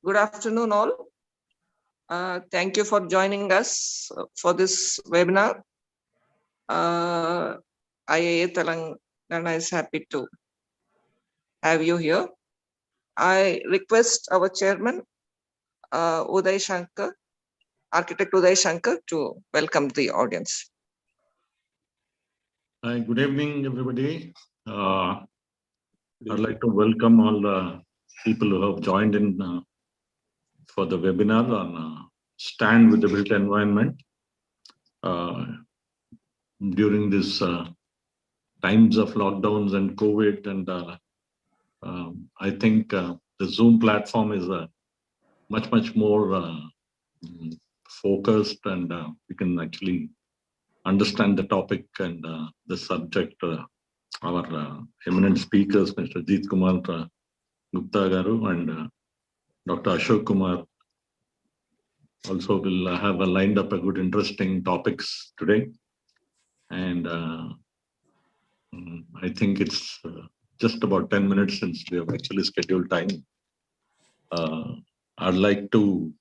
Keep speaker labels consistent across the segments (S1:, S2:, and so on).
S1: Good afternoon, all. Thank you for joining us for this webinar. IIA Telangana is happy to have you here. I request our chairman, Uday Shankar, Architect Uday Shankar, to welcome the audience.
S2: Hi, good evening, everybody. I'd like to welcome all the people who have joined in for the webinar on Stand with the Built Environment during this times of lockdowns and COVID. And I think the Zoom platform is much more focused, and we can actually understand the topic and the subject. Our eminent speakers, Mr. Ajit Kumar Gupta Garu and Dr. Ashok Kumar, also will have lined up a good, interesting topics today. And I think it's just about 10 minutes since we have actually scheduled time. I'd like to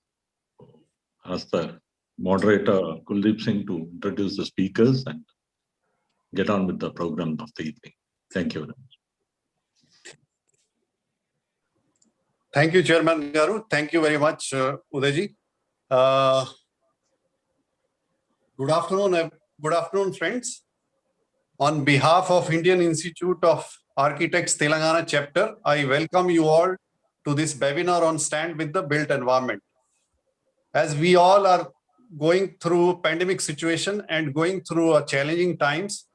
S2: ask the moderator, Kuldeep Singh, to introduce the speakers and get on with the program of the evening. Thank you very much.
S3: Thank you, Chairman Garu. Thank you very much, Udayji. Good afternoon, friends. On behalf of Indian Institute of Architects Telangana chapter, I welcome you all to this webinar on Stand with the Built Environment. As we all are going through pandemic situation and going through challenging times,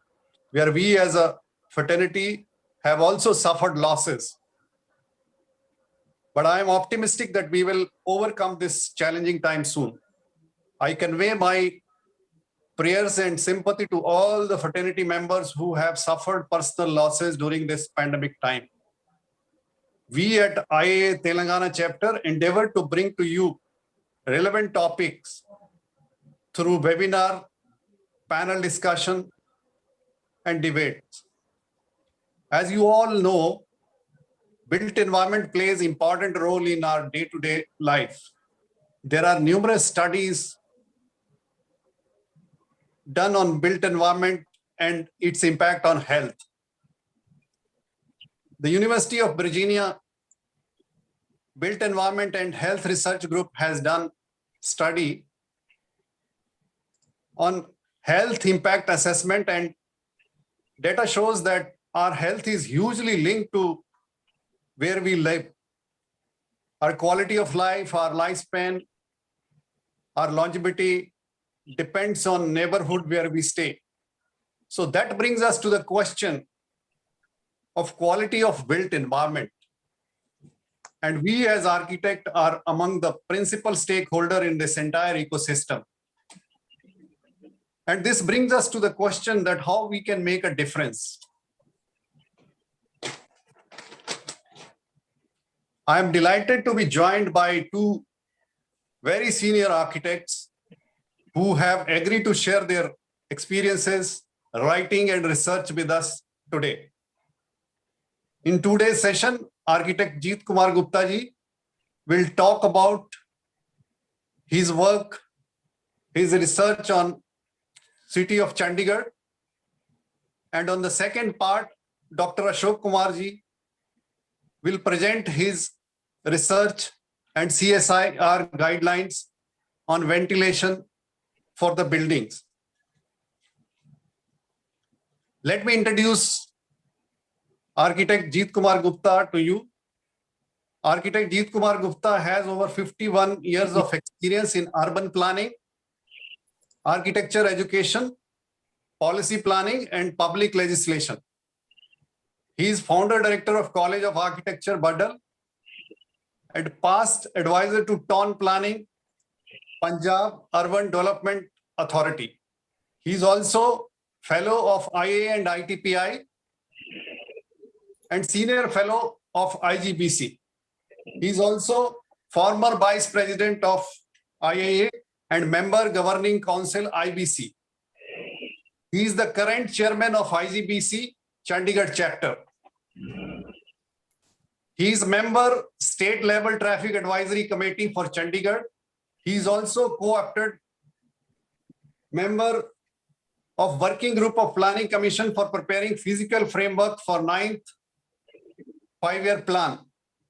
S3: where we as a fraternity have also suffered losses. But I am optimistic that we will overcome this challenging time soon. I convey my prayers and sympathy to all the fraternity members who have suffered personal losses during this pandemic time. We at IIA Telangana chapter endeavor to bring to you relevant topics through webinar, panel discussion, and debates. As you all know, built environment plays an important role in our day-to-day life. There are numerous studies done on built environment and its impact on health. The University of Virginia Built Environment and Health Research Group has done study on health impact assessment, and data shows that our health is hugely linked to where we live. Our quality of life, our lifespan, our longevity depends on neighborhood where we stay. So that brings us to the question of quality of built environment. And we as architects are among the principal stakeholders in this entire ecosystem. And this brings us to the question that how we can make a difference. I am delighted to be joined by two very senior architects who have agreed to share their experiences, writing and research with us today. In today's session, Architect Ajit Kumar Gupta ji will talk about his work, his research on city of Chandigarh. And on the second part, Dr. Ashok Kumar ji will present his research and CSIR guidelines on ventilation for the buildings. Let me introduce Architect Ajit Kumar Gupta to you. Architect Ajit Kumar Gupta has over 51 years of experience in urban planning, architecture education, policy planning, and public legislation. He is founder director of College of Architecture, Badal, and past advisor to Town Planning, Punjab Urban Development Authority. He is also fellow of IIA and ITPI and senior fellow of IGBC. He is also former vice president of IIA and member governing council IBC. He is the current chairman of IGBC Chandigarh chapter. He is member state level traffic advisory committee for Chandigarh. He is also co-opted member of working group of planning commission for preparing physical framework for 9th 5-year plan.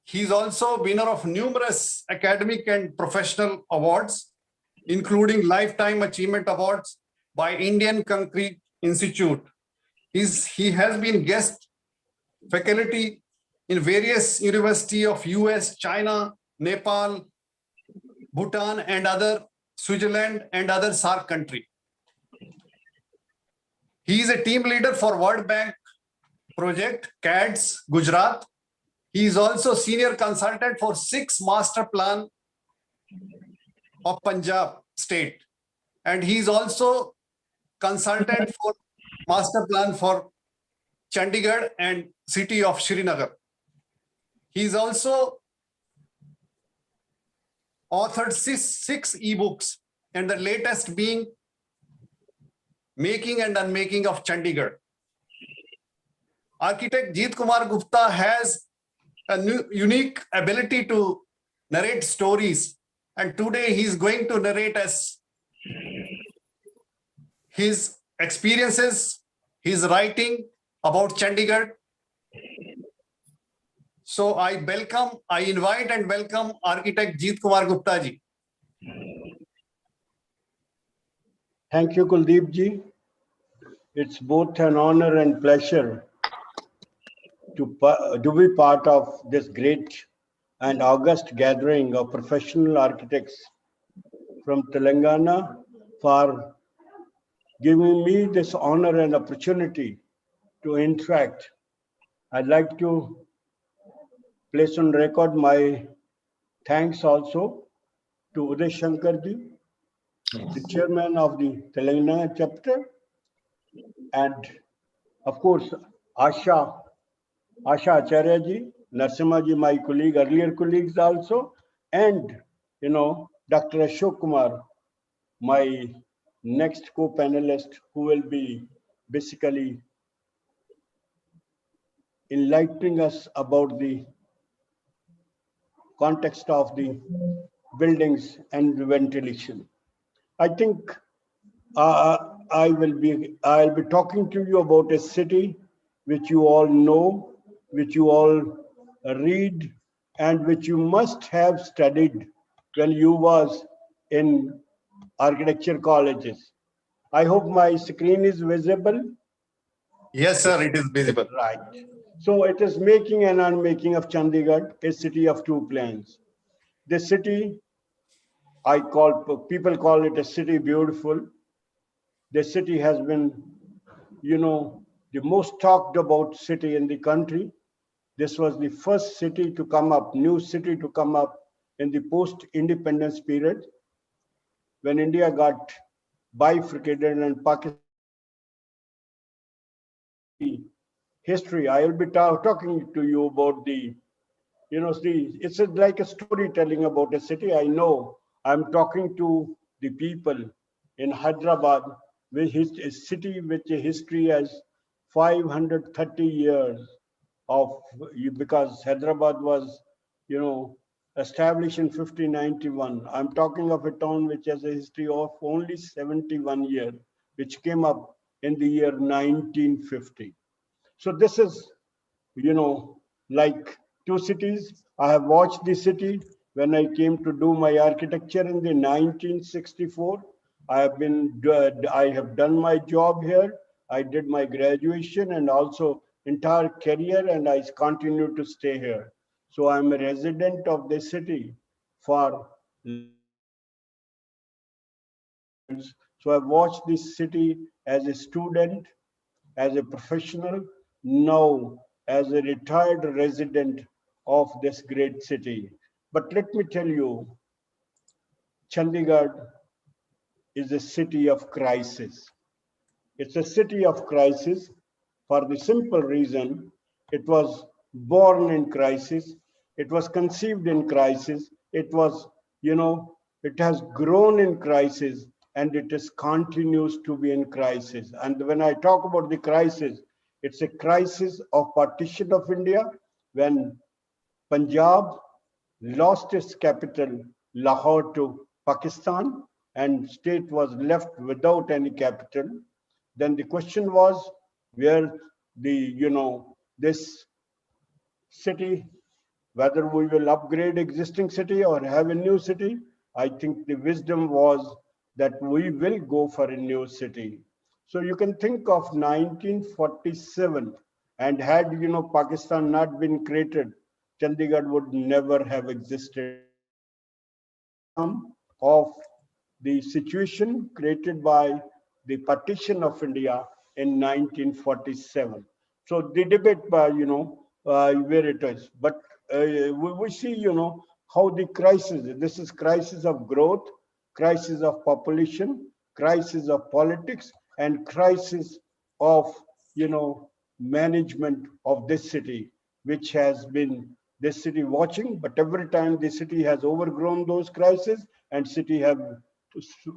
S3: He is also winner of numerous academic and professional awards, including Lifetime Achievement Awards by Indian Concrete Institute. He has been guest faculty in various universities of US, China, Nepal, Bhutan, and other Switzerland and other SARC country. He is a team leader for World Bank project, CADS, Gujarat. He is also senior consultant for 6 master plan of Punjab state. And he is also consultant for master plan for Chandigarh and city of Srinagar. He is also authored 6 ebooks, and the latest being Making and Unmaking of Chandigarh. Architect Ajit Kumar Gupta has a unique ability to narrate stories, and today he is going to narrate us his experiences, his writing about Chandigarh. So I invite and welcome Architect Ajit Kumar Gupta ji.
S4: Thank you, Kuldeep ji. It's both an honor and pleasure to be part of this great and august gathering of professional architects from Telangana for giving me this honor and opportunity to interact. I'd like to place on record my thanks also to Uday Shankar ji, the chairman of the Telangana chapter, and of course, Asha Acharya ji, Narsimha ji, my colleague, earlier colleagues also, and Dr. Ashok Kumar, my next co-panelist, who will be basically enlightening us about the context of the buildings and the ventilation. I think I'll be talking to you about a city which you all know, which you all read, and which you must have studied when you was in architecture colleges. I hope my screen is visible.
S3: Yes, sir, it is visible.
S4: Right. So it is Making and Unmaking of Chandigarh, a city of 2 planes. This city, people call it a city beautiful. The city has been, the most talked about city in the country. This was the first city to come up, new city to come up in the post-independence period, when India got bifurcated and Pakistan. History, I will be talking to you about it's like a storytelling about a city. I know I'm talking to the people in Hyderabad, which is a city with a history as 530 years of, because Hyderabad was, established in 1591. I'm talking of a town which has a history of only 71 years, which came up in the year 1950. So this is, like 2 cities. I have watched the city when I came to do my architecture in the 1964. I have done my job here. I did my graduation and also entire career, and I continue to stay here. So I'm a resident of the city for. So I've watched this city as a student, as a professional, now as a retired resident of this great city. But let me tell you, Chandigarh is a city of crisis. It's a city of crisis for the simple reason it was born in crisis, it was conceived in crisis, it was, it has grown in crisis, and it is continues to be in crisis. And when I talk about the crisis, it's a crisis of partition of India, when Punjab lost its capital, Lahore, to Pakistan, and state was left without any capital. Then the question was where this city, whether we will upgrade existing city or have a new city. I think the wisdom was that we will go for a new city. So you can think of 1947, and had Pakistan not been created, Chandigarh would never have existed. Of the situation created by the partition of India in 1947. So the debate, where it is, but we see, how the crisis. This is crisis of growth, crisis of population, crisis of politics, and crisis of management of this city, which has been this city watching, but every time the city has overgrown those crises and city have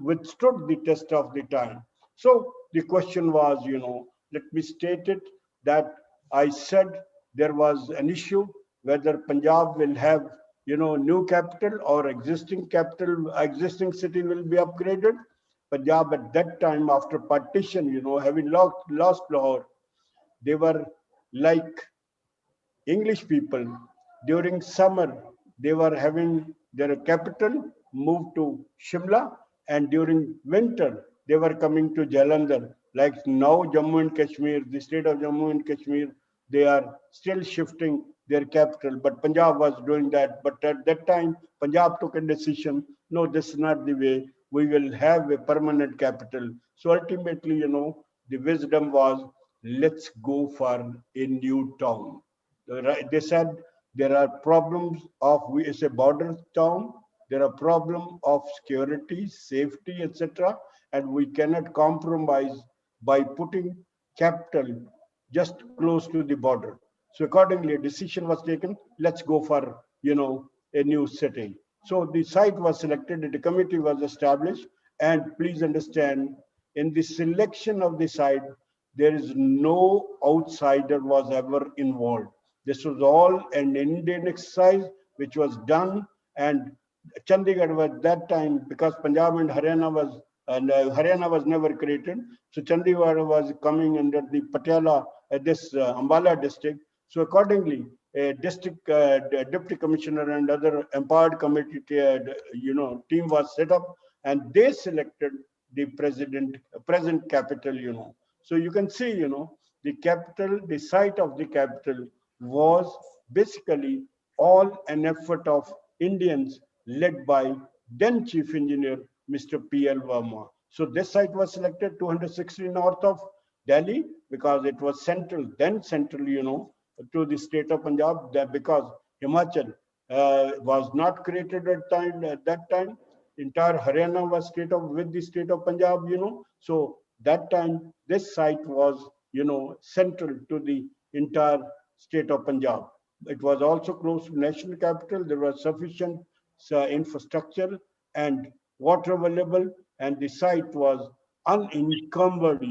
S4: withstood the test of the time. So the question was, let me state it, that I said there was an issue whether Punjab will have, new capital or existing capital, existing city will be upgraded. Punjab at that time after partition, having lost Lahore, they were like English people. During summer, they were having their capital moved to Shimla, and during winter, they were coming to Jalandhar. Like now, Jammu and Kashmir, the state of Jammu and Kashmir, they are still shifting their capital. But Punjab was doing that. But at that time, Punjab took a decision, no, this is not the way. We will have a permanent capital. So ultimately, the wisdom was, let's go for a new town. They said there are problems of, it's a border town, there are problems of security, safety, etc. And we cannot compromise by putting capital just close to the border. So accordingly, a decision was taken, let's go for, a new city. So the site was selected, the committee was established, and please understand, in the selection of the site, there is no outsider was ever involved. This was all an Indian exercise which was done, and Chandigarh was that time, because Punjab and Haryana was never created. So Chandigarh was coming under the Patiala, this Ambala district. So accordingly, a district deputy commissioner and other empowered committee, team was set up, and they selected the present capital. So you can see, the capital, the site of the capital was basically all an effort of Indians led by then Chief Engineer Mr. P.L. Verma. So this site was selected 260 north of Delhi because it was then central, to the state of Punjab, because Himachal was not created at that time. Entire Haryana was with the state of Punjab. So that time this site was, central to the entire state of Punjab. It was also close to national capital. There was sufficient infrastructure and water available, and the site was unencumbered.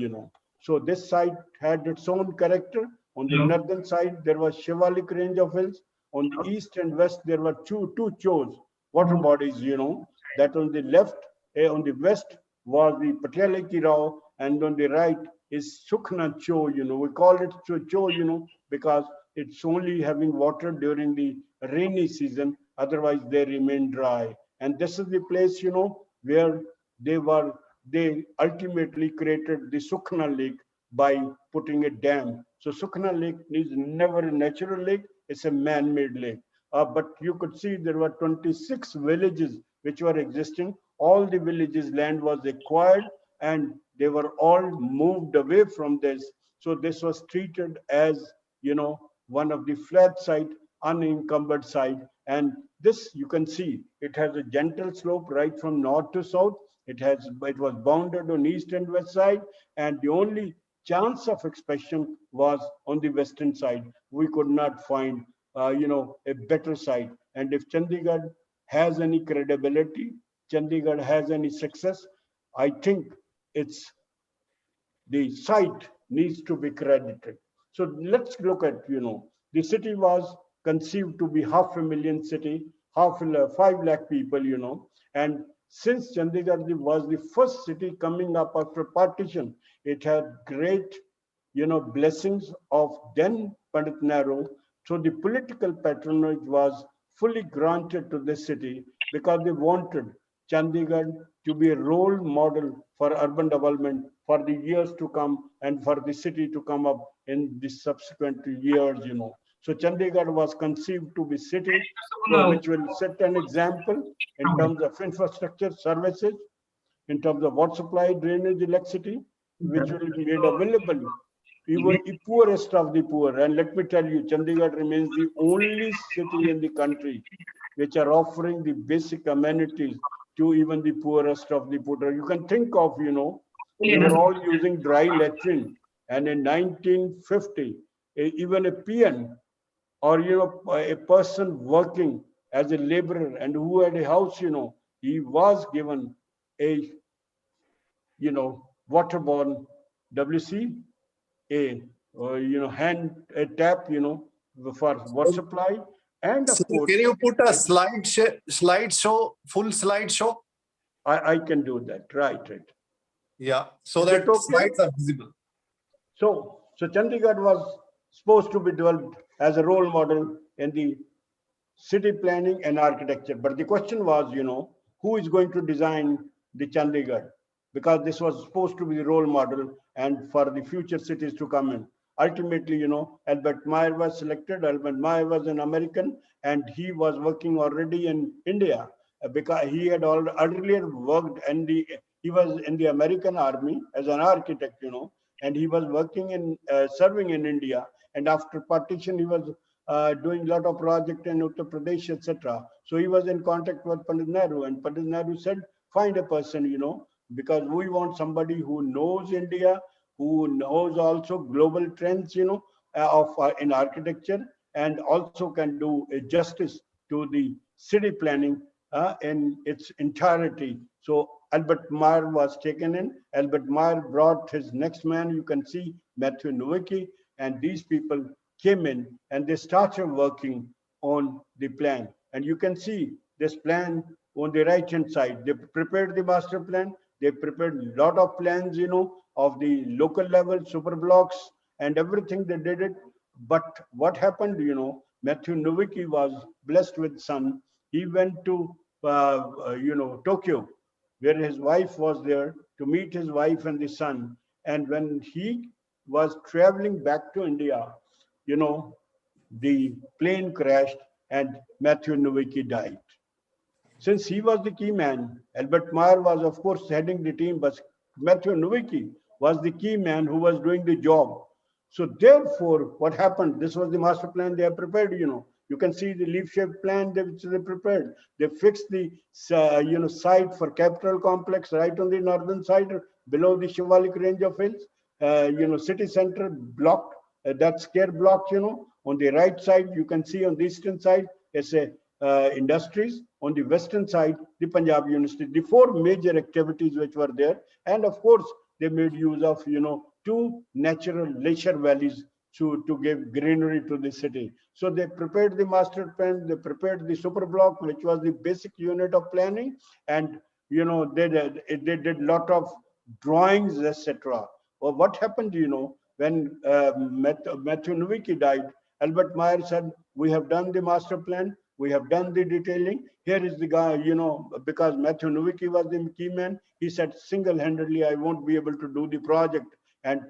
S4: So this site had its own character. On the northern side, there was Shivalik range of hills. On the east and west, there were two chos, water bodies, that on the left, on the west was the Patiala Ki Rao, and on the right is Sukhna Cho, we call it Cho, because it's only having water during the rainy season, otherwise they remain dry. And this is the place, where they ultimately created the Sukhna Lake by putting a dam. So Sukhna Lake is never a natural lake, it's a man-made lake. But you could see there were 26 villages which were existing. All the villages' land was acquired and they were all moved away from this. So this was treated as, one of the flat site, unencumbered site. And this, you can see, it has a gentle slope right from north to south. It was bounded on east and west side, and the only chance of expansion was on the western side. We could not find, a better site. And if Chandigarh has any credibility, Chandigarh has any success, I think it's the site needs to be credited. So let's look at, the city was conceived to be 500,000 city, 5 lakh people, and since Chandigarh was the first city coming up after partition, it had great, blessings of then Pandit Nehru. So the political patronage was fully granted to this city because they wanted Chandigarh to be a role model for urban development for the years to come and for the city to come up in the subsequent years, So Chandigarh was conceived to be city which will set an example in terms of infrastructure services, in terms of water supply, drainage, electricity, which will be made available even the poorest of the poor. And let me tell you, Chandigarh remains the only city in the country which are offering the basic amenities to even the poorest of the poor. You can think of, we were all using dry latrine. And in 1950, even a peon or, a person working as a laborer and who had a house, he was given a, waterborne WC, hand a tap, for water supply, and
S3: So
S4: of course,
S3: can you put a slideshow, full slideshow?
S4: I can do that. Right.
S3: Yeah, so
S4: Is
S3: that
S4: it okay?
S3: slides are visible.
S4: So Chandigarh was supposed to be developed as a role model in the city planning and architecture. But the question was, who is going to design the Chandigarh? Because this was supposed to be the role model and for the future cities to come in. Ultimately, Albert Meyer was selected. Albert Meyer was an American and he was working already in India because he had earlier worked he was in the American army as an architect, and he was working in serving in India. And after partition, he was doing a lot of projects in Uttar Pradesh, etc. So he was in contact with Pandit Nehru, and Pandit Nehru said, find a person, because we want somebody who knows India, who knows also global trends, in architecture, and also can do a justice to the city planning in its entirety. So Albert Meyer was taken in. Albert Meyer brought his next man, you can see Matthew Nowicki, and these people came in and they started working on the plan. And you can see this plan on the right hand side. They prepared the master plan. They prepared a lot of plans, of the local level, super blocks and everything. They did it. But what happened, Matthew Nowicki was blessed with son. He went to, Tokyo, where his wife was there to meet his wife and the son. And when he was traveling back to India, the plane crashed and Matthew Nowicki died. Since he was the key man, Albert Meyer was, of course, heading the team, but Matthew Nowicki was the key man who was doing the job. So therefore, what happened? This was the master plan they have prepared, You can see the leaf-shaped plan which they prepared. They fixed the, site for Capitol Complex right on the northern side, below the Shivalik range of hills. City center blocked, that scare block, On the right side, you can see on the eastern side, it's a industries. On the western side, the Punjab University, the four major activities which were there. And of course, they made use of, two natural leisure valleys to give greenery to the city. So they prepared the master plan, they prepared the super block, which was the basic unit of planning. And, they did lot of drawings, etc. Well, what happened, when Matthew Nowicki died, Albert Meyer said, we have done the master plan, we have done the detailing. Here is the guy, because Matthew Nowicki was the key man. He said, single-handedly, I won't be able to do the project. And,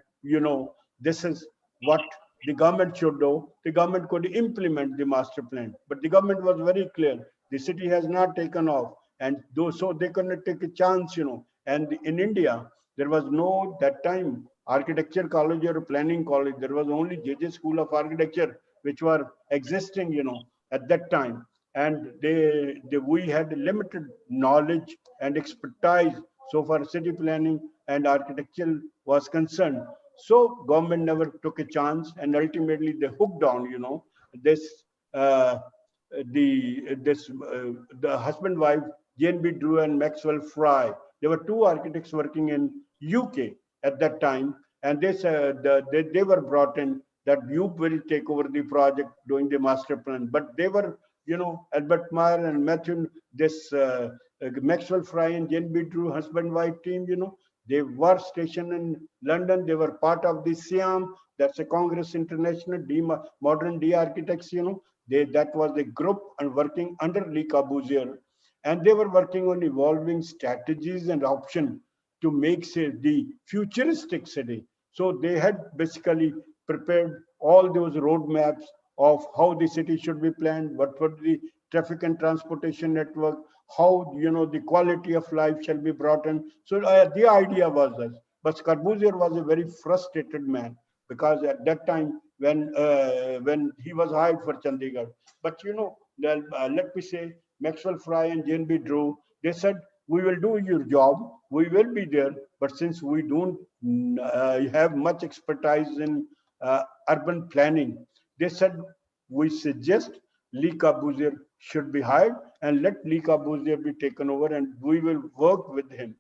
S4: this is what the government should do. The government could implement the master plan. But the government was very clear. The city has not taken off. And so they couldn't take a chance, And in India, there was no, that time, architecture college or planning college. There was only JJ School of Architecture, which were existing, at that time. And we had limited knowledge and expertise so far city planning and architecture was concerned. So government never took a chance, and ultimately they hooked on, this the husband-wife Jane B. Drew and Maxwell Fry. There were two architects working in UK at that time, and they were brought in that you will take over the project doing the master plan. But they were, Albert Meyer and Matthew, this Maxwell Fry and Jane B. Drew, husband-wife team, they were stationed in London. They were part of the SIAM, that's a Congress International Modern De-Architects, that was the group and working under Lee Corbusier. And they were working on evolving strategies and options to make, say, the futuristic city. So they had basically prepared all those roadmaps of how the city should be planned, what would the traffic and transportation network, how the quality of life shall be brought in. So the idea was this. But Corbusier was a very frustrated man, because at that time when he was hired for Chandigarh, but let me say, Maxwell Fry and Jane B. Drew, they said, we will do your job, we will be there, but since we don't have much expertise in urban planning, they said, we suggest Lee Corbusier should be hired and let Lee Corbusier be taken over and we will work with him.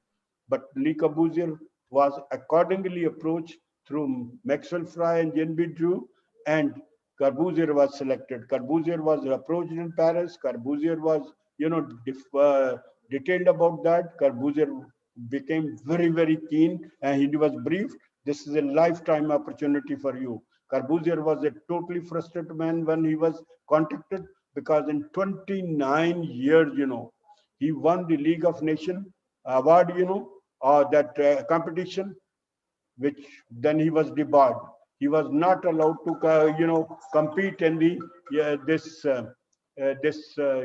S4: But Lee Corbusier was accordingly approached through Maxwell Fry and Jane B. Drew, and Corbusier was selected. Corbusier was approached in Paris. Corbusier was, detailed about that. Corbusier became very, very keen, and he was briefed. This is a lifetime opportunity for you. Corbusier was a totally frustrated man when he was contacted, because in 29 years, he won the League of Nations award, that competition, which then he was debarred. He was not allowed to, compete in the this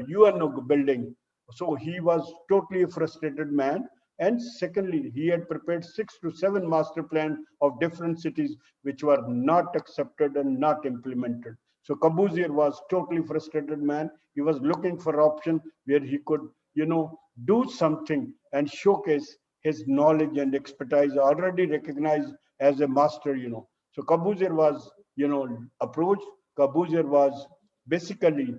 S4: UN building. So he was totally a frustrated man. And secondly, he had prepared 6 to 7 master plans of different cities, which were not accepted and not implemented. So Corbusier was totally frustrated man. He was looking for option where he could, do something and showcase his knowledge and expertise already recognized as a master, So Corbusier was, approached. Corbusier was basically,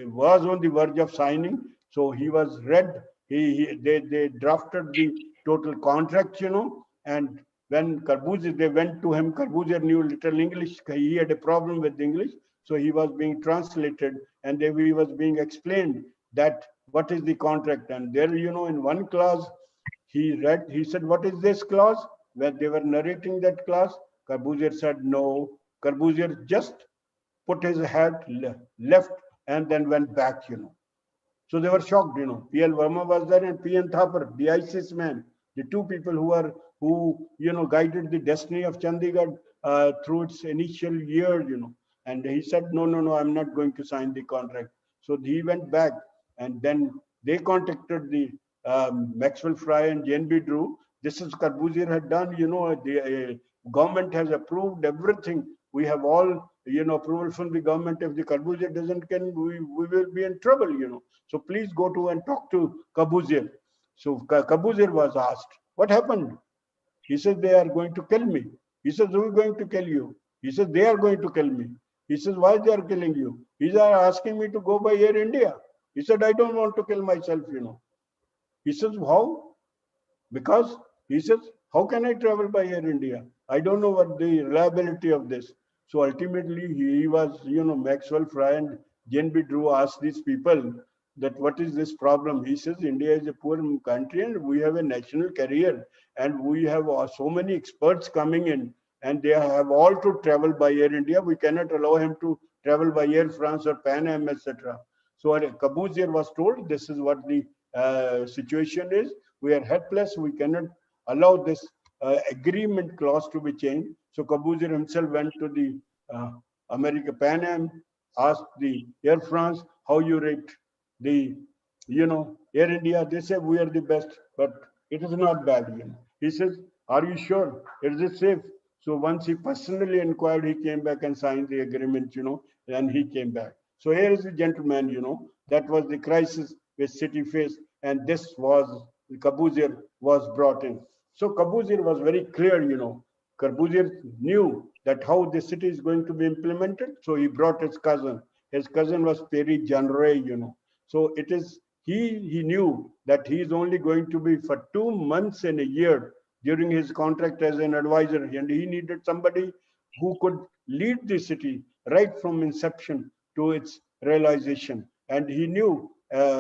S4: was on the verge of signing. So he was read. They drafted the total contract, and when Corbusier, they went to him, Corbusier knew little English. He had a problem with English. So he was being translated, and he was being explained that what is the contract. And there, in one clause, he said, what is this clause? When they were narrating that clause, Corbusier said no. Corbusier just put his head left and then went back, So they were shocked, P.L. Verma was there and P.N. Thapar, the ISIS man, the two people who guided the destiny of Chandigarh through its initial year, And he said, no, I'm not going to sign the contract. So he went back, and then they contacted the Maxwell Fry and Jane B. Drew. This is Corbusier had done, the government has approved everything. We have all, approval from the government. If the Corbusier doesn't we will be in trouble, So please go to and talk to Corbusier. So Corbusier was asked, what happened? He said, they are going to kill me. He says, who is going to kill you? He says, they are going to kill me. He says, why they are killing you? He said, asking me to go by Air India. He said, I don't want to kill myself, He says, how? Because he says, how can I travel by Air India? I don't know what the reliability of this. So ultimately, he was, Maxwell Fry and Jane B. Drew asked these people that what is this problem? He says, India is a poor country and we have a national carrier and we have so many experts coming in and they have all to travel by Air India. We cannot allow him to travel by Air France or Pan Am, etc. So Corbusier was told this is what the situation is. We are helpless. We cannot allow this agreement clause to be changed. So Corbusier himself went to the America Pan Am, asked the Air France, how you rate the, Air India. They say we are the best, but it is not bad. He says, are you sure? Is it safe? So once he personally inquired, he came back and signed the agreement, and he came back. So here is the gentleman, that was the crisis which city faced, and this was, Corbusier was brought in. So Corbusier was very clear, Corbusier knew that how the city is going to be implemented. So he brought his cousin. His cousin was Perry Janray, So it is, he knew that he is only going to be for 2 months in a year during his contract as an advisor, and he needed somebody who could lead the city right from inception to its realization. And he knew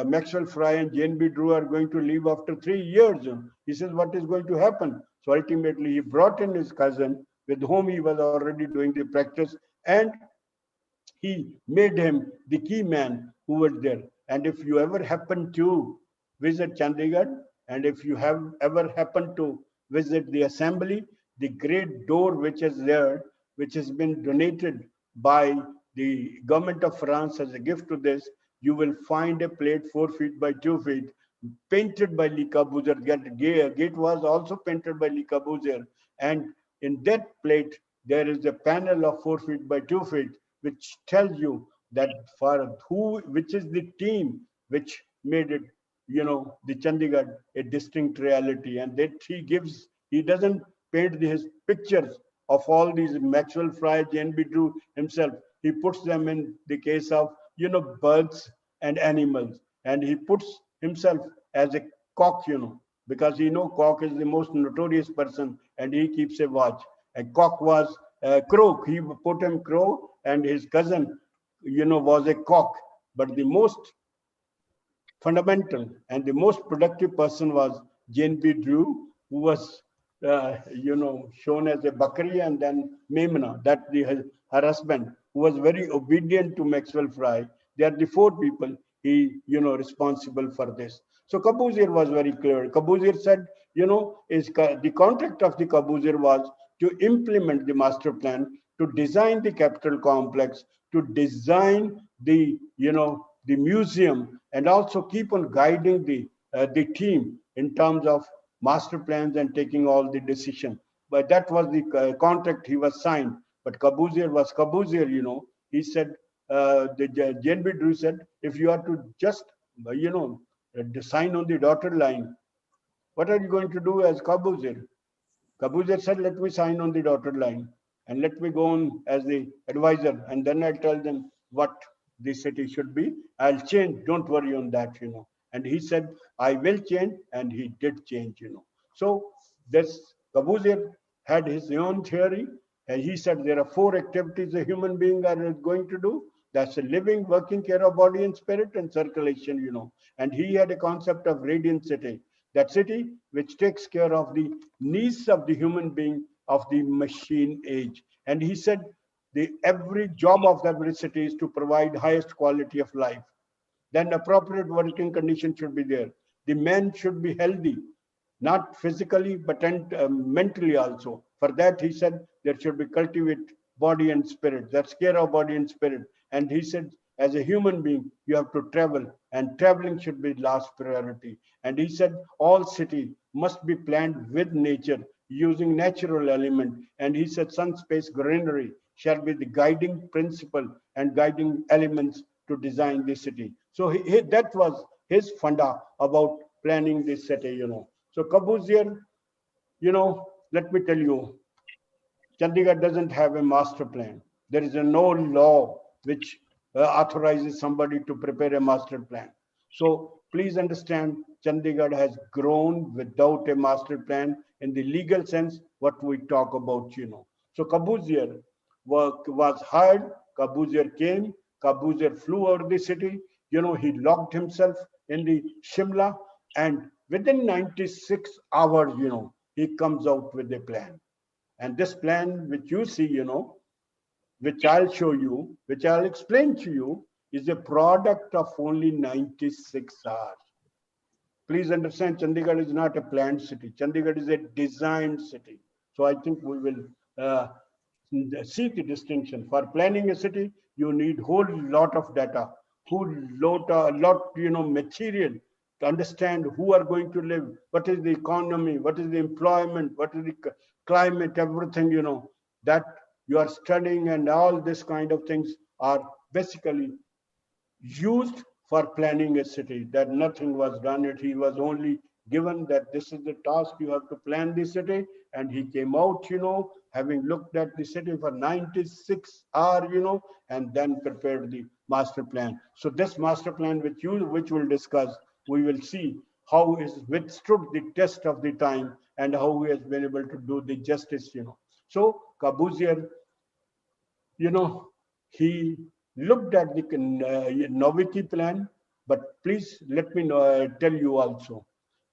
S4: Maxwell Fry and Jane B. Drew are going to leave after 3 years. He says, what is going to happen? So ultimately, he brought in his cousin, with whom he was already doing the practice, and he made him the key man who was there. And if you ever happen to visit Chandigarh, and if you have ever happened to visit the assembly, the great door which is there, which has been donated by the government of France as a gift to this, you will find a plate 4 feet by 2 feet, painted by Le Corbusier. Gate was also painted by Le Corbusier. And in that plate, there is a panel of 4 feet by 2 feet, which tells you that for which is the team which made it, the Chandigarh a distinct reality. And that he doesn't paint his pictures of all these Maxwell Fry, Jane B. Drew himself. He puts them in the case of, birds and animals. And he puts himself as a cock, because cock is the most notorious person, and he keeps a watch. And cock was crow. He put him crow, and his cousin, was a cock. But the most fundamental and the most productive person was Jane B. Drew, who was, shown as a Bakri, and then Memna, that her husband, who was very obedient to Maxwell Fry. They are the 4 people he, responsible for this. So Caboose was very clear. Caboose said, the contract of the Caboose was to implement the master plan, to design the capital complex, to design the, the museum, and also keep on guiding the team in terms of master plans and taking all the decision. But that was the contract he was signed. But Caboose was Caboose, he said, the Jane B. Drew said, if you are to just, sign on the dotted line, what are you going to do as Caboose? Caboose said, let me sign on the dotted line and let me go on as the advisor, and then I'll tell them what the city should be. I'll change, don't worry on that, And he said, I will change, and he did change, So this Caboose had his own theory, and he said there are 4 activities a human being are going to do. That's a living, working care of body and spirit, and circulation, And he had a concept of radiant city. That city which takes care of the needs of the human being of the machine age. And he said every job of every city is to provide highest quality of life. Then appropriate working conditions should be there. The man should be healthy, not physically, but mentally also. For that, he said, there should be cultivate body and spirit. That's care of body and spirit. And he said, as a human being, you have to travel, and traveling should be last priority. And he said, all city must be planned with nature, using natural element. And he said, sun, space, greenery shall be the guiding principle and guiding elements to design the city. So that was his funda about planning this city, So Caboose, let me tell you, Chandigarh doesn't have a master plan. There is no law which authorizes somebody to prepare a master plan. So please understand, Chandigarh has grown without a master plan in the legal sense, what we talk about, So Caboose was hired, Caboose came, Caboose flew over the city, he locked himself in the Shimla, and within 96 hours, he comes out with a plan. And this plan, which you see, which I'll show you, which I'll explain to you, is a product of only 96 hours. Please understand, Chandigarh is not a planned city. Chandigarh is a designed city. So I think we will see the distinction. For planning a city, you need whole lot of data, whole lot, material to understand who are going to live, what is the economy, what is the employment, what is the climate, everything, that you are studying, and all this kind of things are basically used for planning a city. That nothing was done. He was only given that this is the task, you have to plan the city, and he came out, having looked at the city for 96 hours, and then prepared the master plan. So this master plan which we'll discuss, we will see how he's withstood the test of the time and how he has been able to do the justice, So Caboose, he looked at the Novicky plan, but please let me tell you also,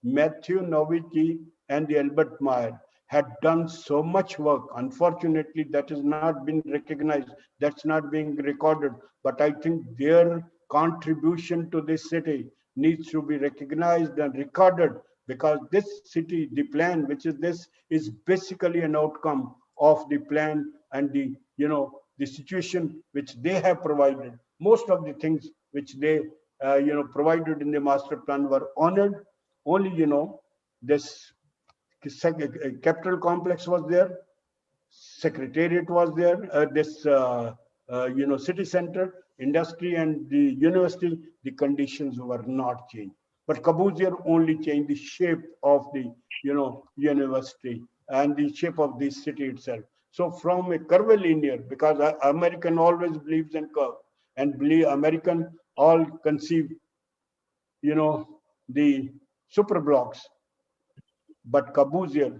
S4: Matthew Novicky and the Albert Meyer had done so much work. Unfortunately, that has not been recognized. That's not being recorded. But I think their contribution to this city needs to be recognized and recorded, because this city, the plan, which is this, is basically an outcome of the plan and the situation which they have provided. Most of the things which they provided in the master plan were honored. Only this capital complex was there, secretariat was there, this city center, industry, and the university. The conditions were not changed. But Caboose only changed the shape of the university and the shape of the city itself. So from a curvilinear, because American always believes in curve, and believe American all conceive the super blocks, but Caboose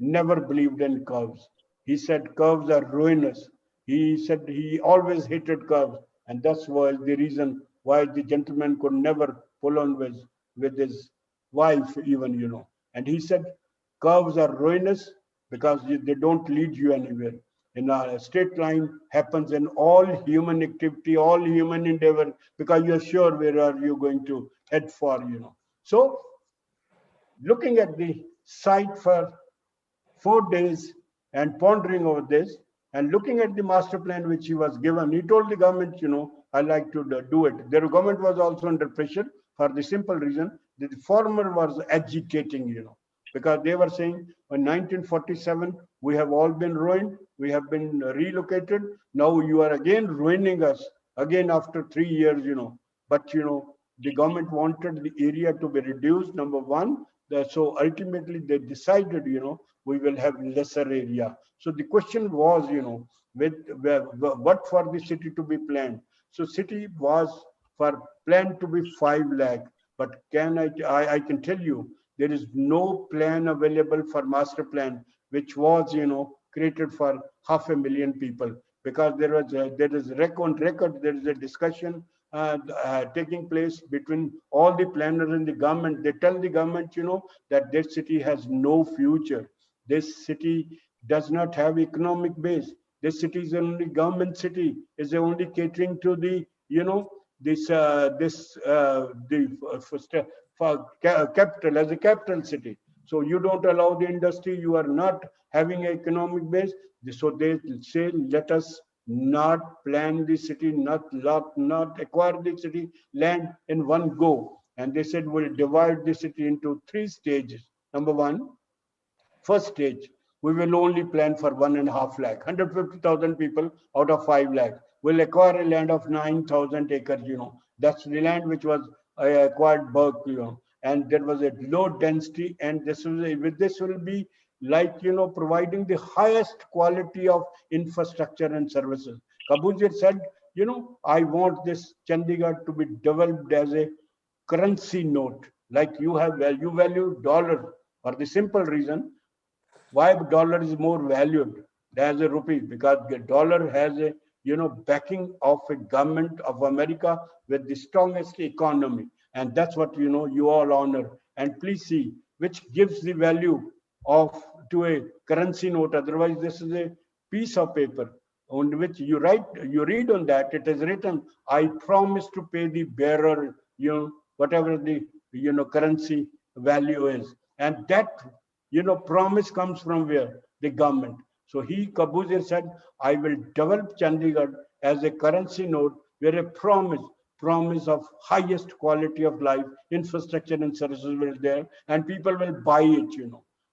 S4: never believed in curves. He said curves are ruinous. He said he always hated curves, and that's why the reason why the gentleman could never pull on with his wife, even. And he said curves are ruinous because they don't lead you anywhere. In a straight line happens in all human activity, all human endeavor, because you're sure where are you going to head for. So looking at the site for 4 days and pondering over this and looking at the master plan which he was given, he told the government, I like to do it. The government was also under pressure for the simple reason that the farmer was agitating, because they were saying in 1947, we have all been ruined, we have been relocated. Now you are again ruining us again after 3 years, But, the government wanted the area to be reduced, number one. So ultimately they decided, we will have lesser area. So the question was, what for the city to be planned? So city was for planned to be 5 lakh. But I can tell you, there is no plan available for master plan, which was, created for 500,000 people, because there is on record, there is a discussion taking place between all the planners and the government. They tell the government, that this city has no future. This city does not have economic base. This city is only government city. Is only catering to the, for capital as a capital city. So you don't allow the industry. You are not having an economic base. So they say, let us not plan the city, not acquire the city land in one go. And they said, we'll divide the city into 3 stages. Number one, first stage, we will only plan for 1.5 lakh, 150,000 people out of 5 lakh. We'll acquire a land of 9,000 acres, That's the land which was acquired Burke, And there was a low density, and this will be like, providing the highest quality of infrastructure and services. Caboose said, I want this Chandigarh to be developed as a currency note, like you have value dollar, for the simple reason why dollar is more valued as a rupee, because the dollar has a backing of a government of America with the strongest economy, and that's what you all honor. And please see which gives the value of to a currency note. Otherwise, this is a piece of paper on which you read on that, it is written, I promise to pay the bearer, whatever the currency value is. And that promise comes from where? The government. So Caboose said, I will develop Chandigarh as a currency note where a promise of highest quality of life, infrastructure and services will there, and people will buy it,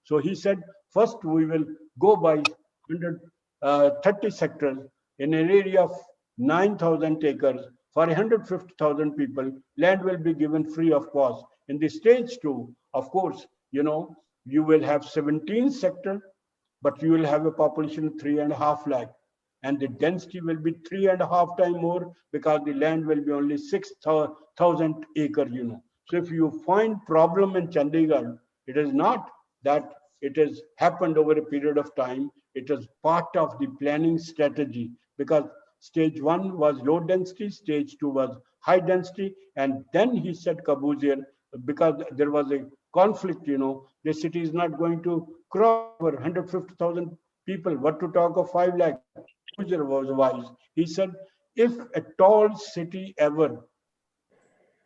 S4: So he said, first we will go by 130 sectors in an area of 9,000 acres for 150,000 people. Land will be given free of cost. In the stage 2, of course, you will have 17 sectors, but you will have a population of 3.5 lakh. And the density will be 3.5 times more, because the land will be only 6,000 acres, So if you find problem in Chandigarh, it is not that it has happened over a period of time. It is part of the planning strategy, because stage 1 was low density, stage 2 was high density, and then he said Caboose here, because there was a conflict, the city is not going to cross over 150,000 people. What to talk of 5 lakh? Caboose was wise. He said, if a tall city ever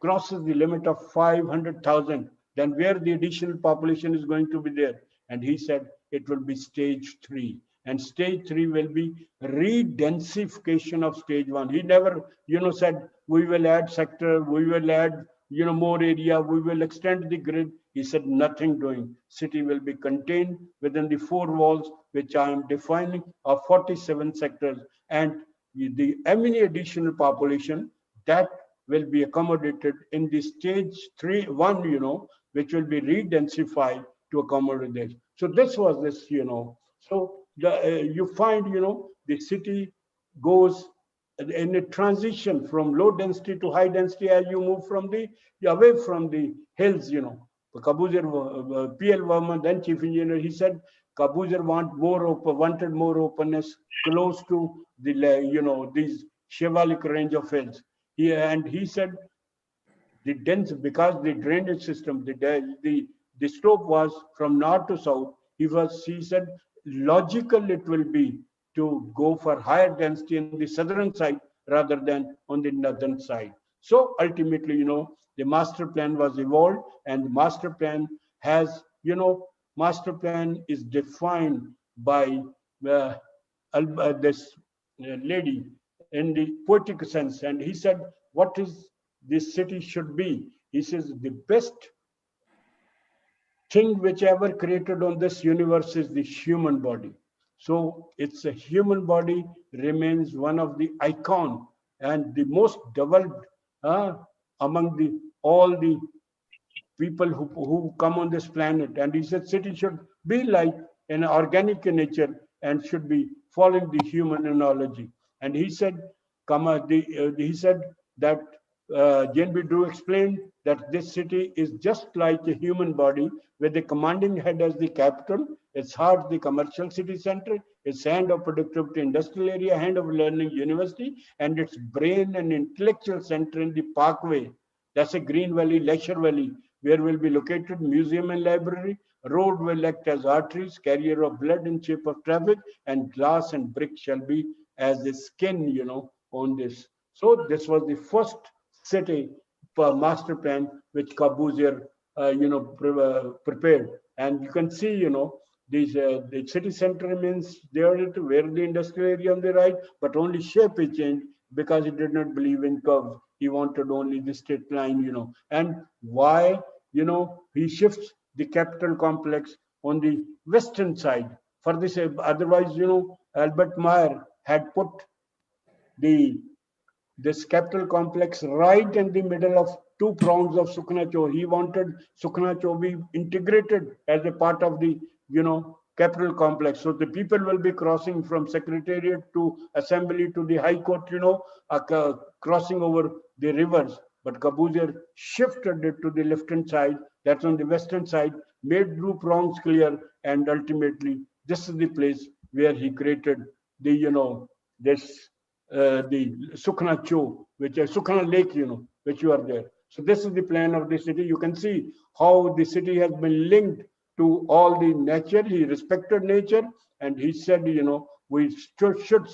S4: crosses the limit of 500,000, then where the additional population is going to be there? And he said it will be stage 3. And stage 3 will be re-densification of stage 1. He never, said we will add sector, we will add, more area, we will extend the grid. He said nothing doing. City will be contained within the 4 walls, which I am defining, of 47 sectors. And the any additional population that will be accommodated in the stage 1, which will be re-densified to accommodate this. So this was this, So you find, the city goes in a transition from low density to high density as you move from away from the hills, Caboose, PL Verma, then chief engineer, he said Caboose wanted more openness close to the, these Shivalik range of hills. He said the dense, because the drainage system, the slope was from north to south. He said logical it will be to go for higher density in the southern side rather than on the northern side. So ultimately, the master plan was evolved, and the master plan has, master plan is defined by this lady in the poetic sense. And he said, what is this city should be? He says, the best thing which ever created on this universe is the human body. So it's a human body remains one of the icon and the most developed among all the people who come on this planet. And he said city should be like an organic in nature and should be following the human analogy. And he said, he said that JNB Drew explained that this city is just like a human body with the commanding head as the capital, its heart the commercial city center, its hand of productivity industrial area, hand of learning university, and its brain and intellectual center in the parkway. That's a green valley, leisure valley, where will be located museum and library. Road will act as arteries, carrier of blood in shape of traffic, and glass and brick shall be as the skin, on this. So this was the first city master plan which Caboose, prepared. And you can see, the city center remains there where the industrial area on the right, but only shape is changed because he did not believe in curves. He wanted only the straight line, And why, he shifts the capital complex on the western side. For this, otherwise, Albert Meyer had put this capital complex right in the middle of 2 prongs of Sukhna Chau. He wanted Sukhna Chau be integrated as a part of the, capital complex. So the people will be crossing from Secretariat to Assembly to the High Court, crossing over the rivers. But Caboose shifted it to the left-hand side, that's on the western side, made 2 prongs clear, and ultimately this is the place where he created the, this the Sukhna Chau, which is Sukhna Lake, which you are there. So this is the plan of the city. You can see how the city has been linked to all the nature. He respected nature, and he said, we should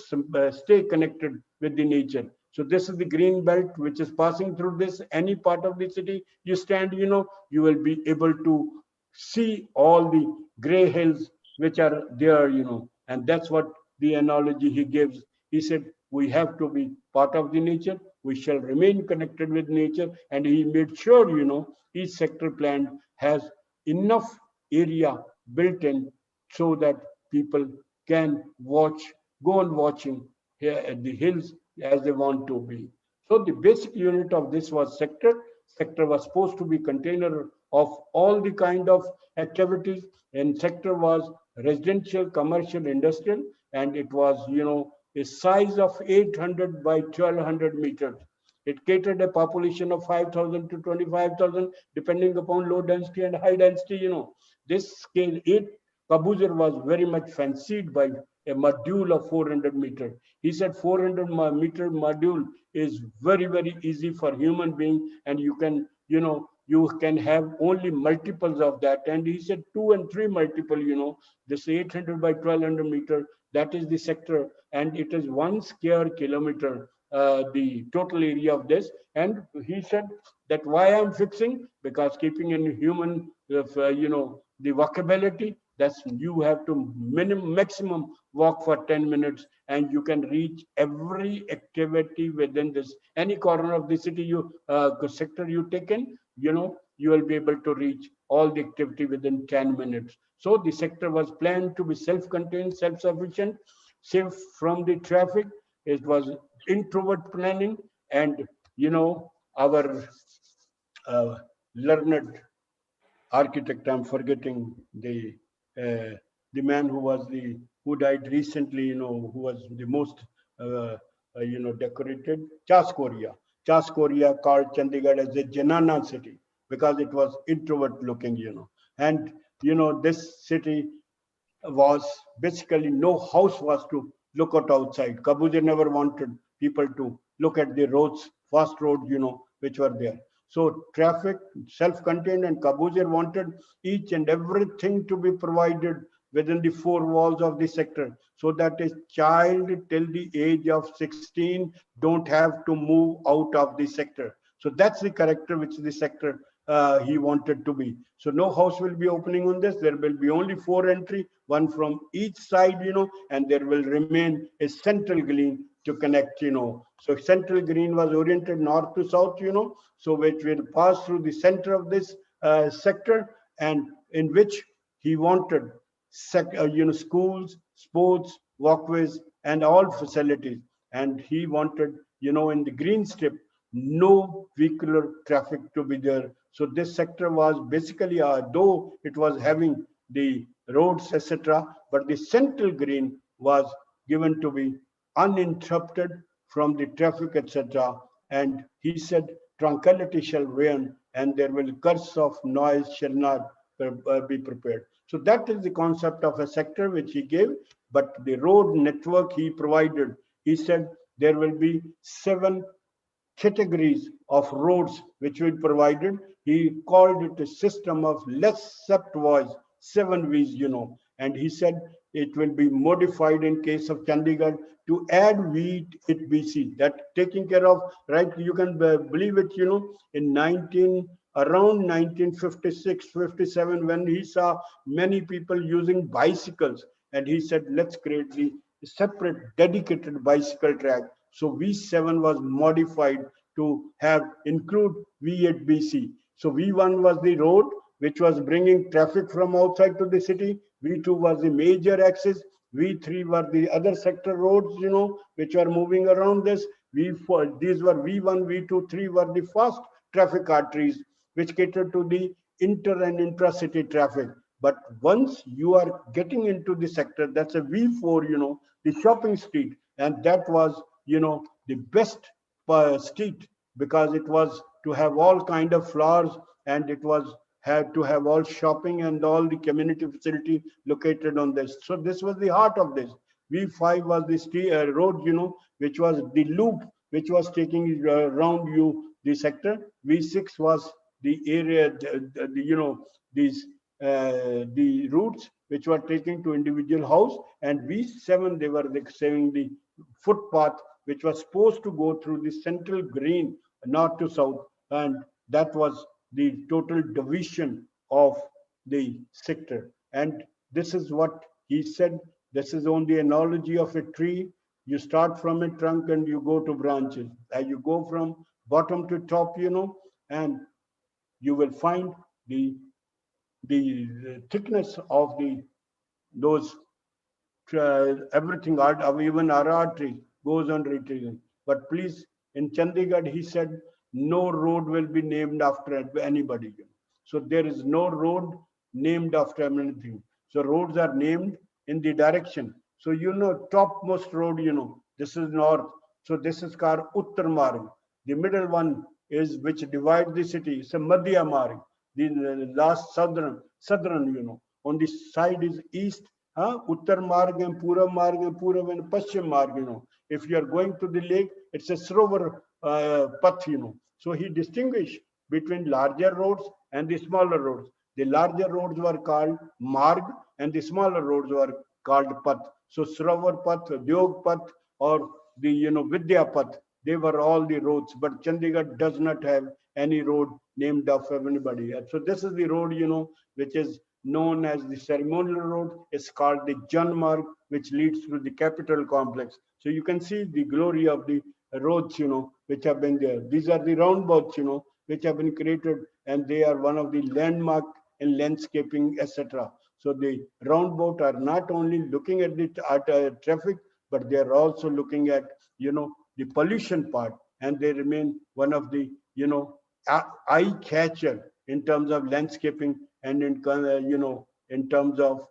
S4: stay connected with the nature. So this is the green belt which is passing through this. Any part of the city you stand, you will be able to see all the gray hills which are there, and that's what the analogy he gives. He said, we have to be part of the nature. We shall remain connected with nature. And he made sure, each sector plan has enough area built in so that people can go on watching here at the hills as they want to be. So the basic unit of this was sector. Sector was supposed to be container of all the kind of activities, and sector was residential, commercial, industrial, and it was, a size of 800 by 1200 meters. It catered a population of 5,000 to 25,000, depending upon low density and high density. This scale 8 Caboose was very much fancied by a module of 400 meter. He said 400 meter module is very, very easy for human being, and you can, you can have only multiples of that. And he said 2 and 3 multiple, this 800 by 1200 meter, that is the sector, and it is 1 square kilometer, the total area of this. And he said that why I'm fixing, because keeping in human, the walkability, that's you have to maximum walk for 10 minutes, and you can reach every activity within this, any corner of the city sector you take in, you will be able to reach all the activity within 10 minutes. So the sector was planned to be self-contained, self-sufficient, safe from the traffic. It was introvert planning, and our learned architect, I'm forgetting the man who died recently, who was the most decorated, Charles Korea. Charles Korea called Chandigarh as a Janana city because it was introvert looking, and this city was basically no house was to look at outside. Caboose never wanted people to look at the roads, fast roads, which were there. So traffic, self-contained, and Caboose wanted each and everything to be provided within the 4 walls of the sector, so that a child till the age of 16 don't have to move out of the sector. So that's the character which the sector he wanted to be. So no house will be opening on this. There will be only 4 entry, 1 from each side, and there will remain a central green to connect, So central green was oriented north to south, so which will pass through the center of this sector, and in which he wanted schools, sports, walkways, and all facilities. And he wanted, in the green strip, no vehicular traffic to be there. So this sector was basically, though it was having the roads, etc., but the central green was given to be uninterrupted from the traffic, etc. And he said, tranquility shall reign, and there will curse of noise shall not be prepared. So that is the concept of a sector which he gave. But the road network he provided, he said there will be 7 categories of roads which we provided. He called it a system of less sept voice, 7 V's, and he said it will be modified in case of Chandigarh to add VBC, that taking care of, right, you can believe it, in around 1956, 57, when he saw many people using bicycles, and he said, let's create the separate dedicated bicycle track. So V7 was modified to include V8BC. So V1 was the road which was bringing traffic from outside to the city. V2 was the major axis. V3 were the other sector roads, which were moving around this. V4, these were V1, V2, 3 were the fast traffic arteries, which catered to the inter and intra-city traffic. But once you are getting into the sector, that's a V4, the shopping street. And that was, the best street, because it was to have all kind of flowers, and it was had to have all shopping and all the community facility located on this. So this was the heart of this. V5 was the road, which was the loop, which was taking around the sector. V6 was the area, the routes which were taking to individual house, and V7 they were saving the footpath which was supposed to go through the central green north to south, and that was the total division of the sector. And this is what he said. This is on the analogy of a tree. You start from a trunk and you go to branches. As you go from bottom to top, and you will find the thickness of those everything, even our artery goes on retreating. But please, in Chandigarh, he said, no road will be named after anybody. So there is no road named after anything. So roads are named in the direction. So topmost road, this is north. So this is called Uttar Marg. The middle one is which divides the city. It's a Madhya Marg, the last southern, On the side is east, Uttar Marg and Purav and Paschim Marg, If you are going to the lake, it's a Srovar path, So he distinguished between larger roads and the smaller roads. The larger roads were called Marg and the smaller roads were called Path. So Srovar Path, Dyog Path, or the Vidya Path, they were all the roads. But Chandigarh does not have any road named after anybody. So this is the road, which is known as the ceremonial road. It's called the Jan Marg, which leads to the capital complex. So you can see the glory of the roads, which have been there. These are the roundabouts, which have been created, and they are one of the landmark in landscaping, etc. So the roundabout are not only looking at the traffic, but they are also looking at, the pollution part, and they remain one of the, eye catcher in terms of landscaping and in, in terms of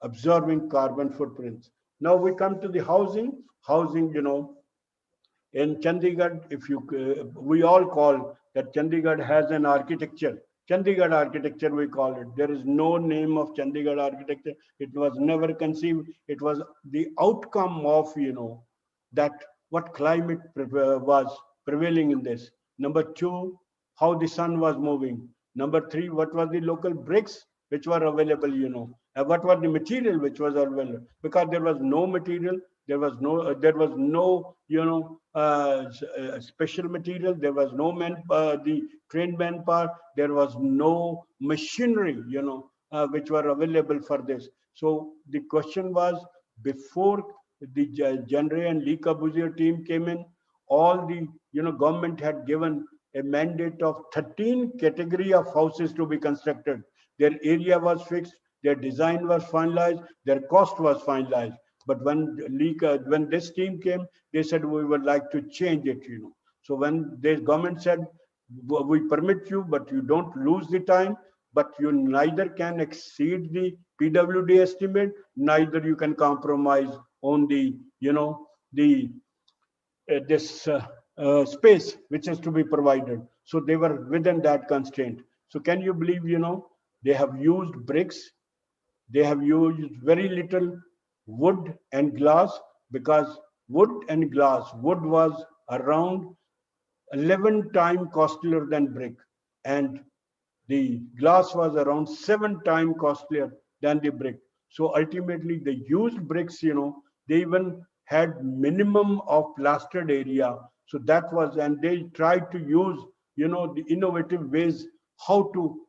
S4: absorbing carbon footprints. Now we come to the housing. Housing, in Chandigarh, we all call that Chandigarh has an architecture. Chandigarh architecture, we call it. There is no name of Chandigarh architecture. It was never conceived. It was the outcome of, that what climate was prevailing in this. Number two, how the sun was moving. Number three, what was the local bricks which were available, and what was the material which was available. Because there was no material, there was no, special material. There was no the trained manpower. There was no machinery, which were available for this. So the question was, before the Genre and Lee Caboose team came in, all the government had given a mandate of 13 category of houses to be constructed. Their area was fixed, their design was finalized, their cost was finalized. But when this team came, they said we would like to change it. So when the government said we permit you, but you don't lose the time, but you neither can exceed the PWD estimate, neither you can compromise on the this space which is to be provided. So they were within that constraint. So can you believe, they have used bricks, they have used very little wood and glass, because wood was around 11 times costlier than brick, and the glass was around 7 times costlier than the brick. So ultimately they used bricks, they even had minimum of plastered area. So that was, and they tried to use, the innovative ways how to,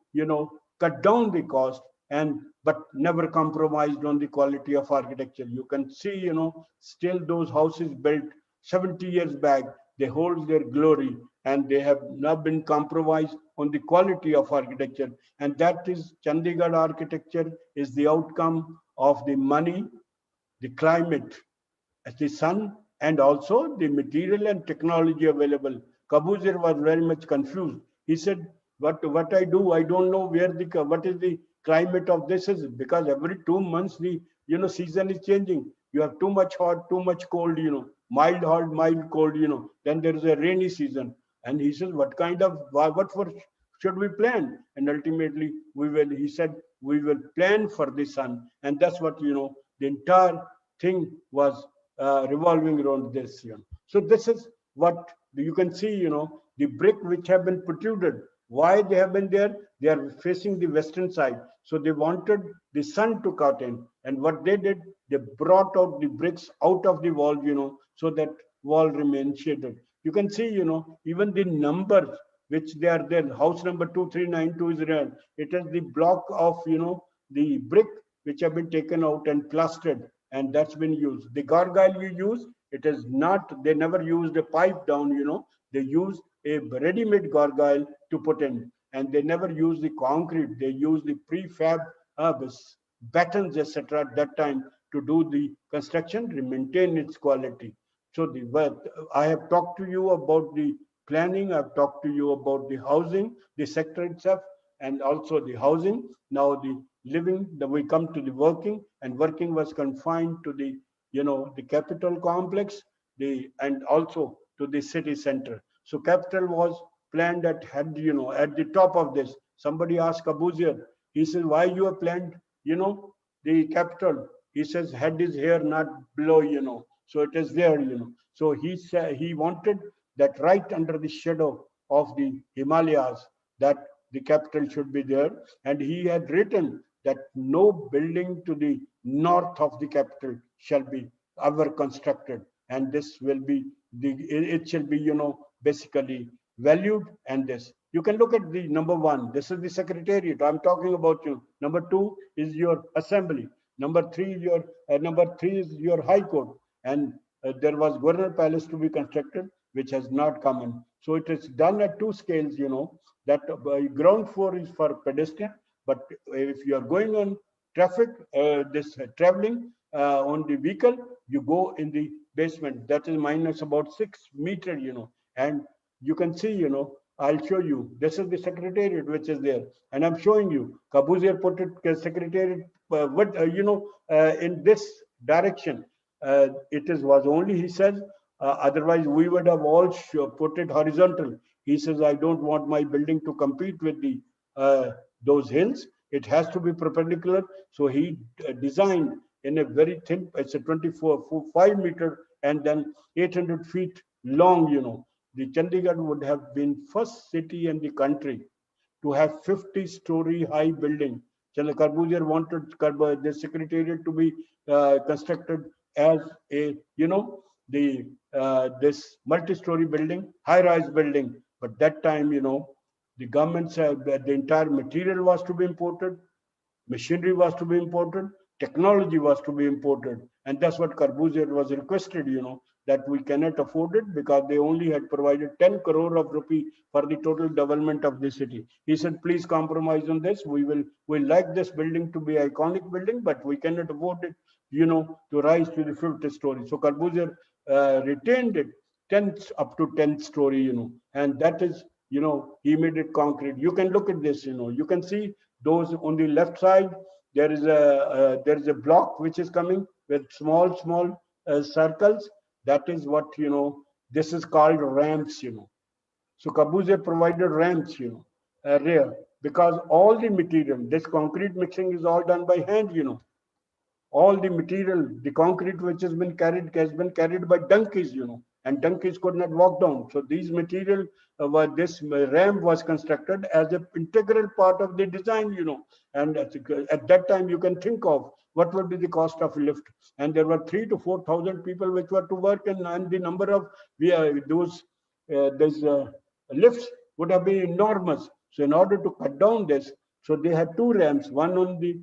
S4: cut down the cost, and but never compromised on the quality of architecture. You can see, still those houses built 70 years back, they hold their glory, and they have not been compromised on the quality of architecture. And that is, Chandigarh architecture is the outcome of the money, the climate, as the sun, and also the material and technology available. Caboose was very much confused. He said, what I do, I don't know what is the climate of this is, because every 2 months the season is changing. You have too much hot, too much cold, mild hot, mild cold, then there is a rainy season. And he says, what for should we plan? And ultimately he said, we will plan for the sun. And that's what, the entire thing was revolving around this. So this is what you can see, the brick which have been protruded. Why they have been there? They are facing the western side. So they wanted the sun to cut in. And what they did, they brought out the bricks out of the wall, so that wall remained shaded. You can see, even the numbers which they are there. House number 2392 is there. It is the block of, the brick which have been taken out and plastered, and that's been used. The gargoyle we use, it is not, they never used a pipe down, they used a ready-made gargoyle to put in, and they never used the concrete. They used the prefab battens, etc. at that time to do the construction, to maintain its quality. So I have talked to you about the planning, I've talked to you about the housing, the sector itself, and also the housing. Now the living, we come to the working, and working was confined to the, the capital complex, and also to the city center. So capital was planned at head, at the top of this. Somebody asked Caboose, he says, why you have planned, the capital? He says, head is here, not below, So it is there, So he said he wanted that right under the shadow of the Himalayas, that the capital should be there. And he had written that no building to the north of the capital shall be ever constructed. And this will be, it shall be, basically valued. And this, you can look at the number one. This is the secretariat. I'm talking about you. Number two is your assembly. Number three is your high court. And there was Governor Palace to be constructed, which has not come in. So it is done at two scales, that ground floor is for pedestrian, but if you are going on traffic, traveling on the vehicle, you go in the basement. That is minus about 6 meters, and you can see, I'll show you. This is the secretariat which is there, and I'm showing you. Caboose put it secretariat, in this direction. It was only, he says, otherwise we would have all put it horizontal. He says, I don't want my building to compete with the those hills. It has to be perpendicular. So he designed in a very thin, it's a 5 meter and then 800 feet long, The Chandigarh would have been first city in the country to have 50-story high building. Caboose wanted the secretariat to be constructed as a, this multi-story building, high-rise building. But that time, the government said that the entire material was to be imported, machinery was to be imported, technology was to be imported. And that's what Caboose was requested, that we cannot afford it because they only had provided 10 crore of rupee for the total development of the city. He said, please compromise on this. We like this building to be an iconic building, but we cannot afford it, to rise to the 50th story. So Caboose retained it 10th up to 10th story, and that is, he made it concrete. You can look at this, you can see those on the left side. There is a block which is coming with small circles. That is what, this is called ramps, So Caboose provided ramps, rear, because all the material, this concrete mixing is all done by hand, All the material, the concrete which has been carried by donkeys, and donkeys could not walk down. So these material, this ramp was constructed as an integral part of the design, And at that time, you can think of what would be the cost of a lift. And there were 3,000 to 4,000 people which were to work, and the number of those lifts would have been enormous. So in order to cut down this, so they had two ramps, one on the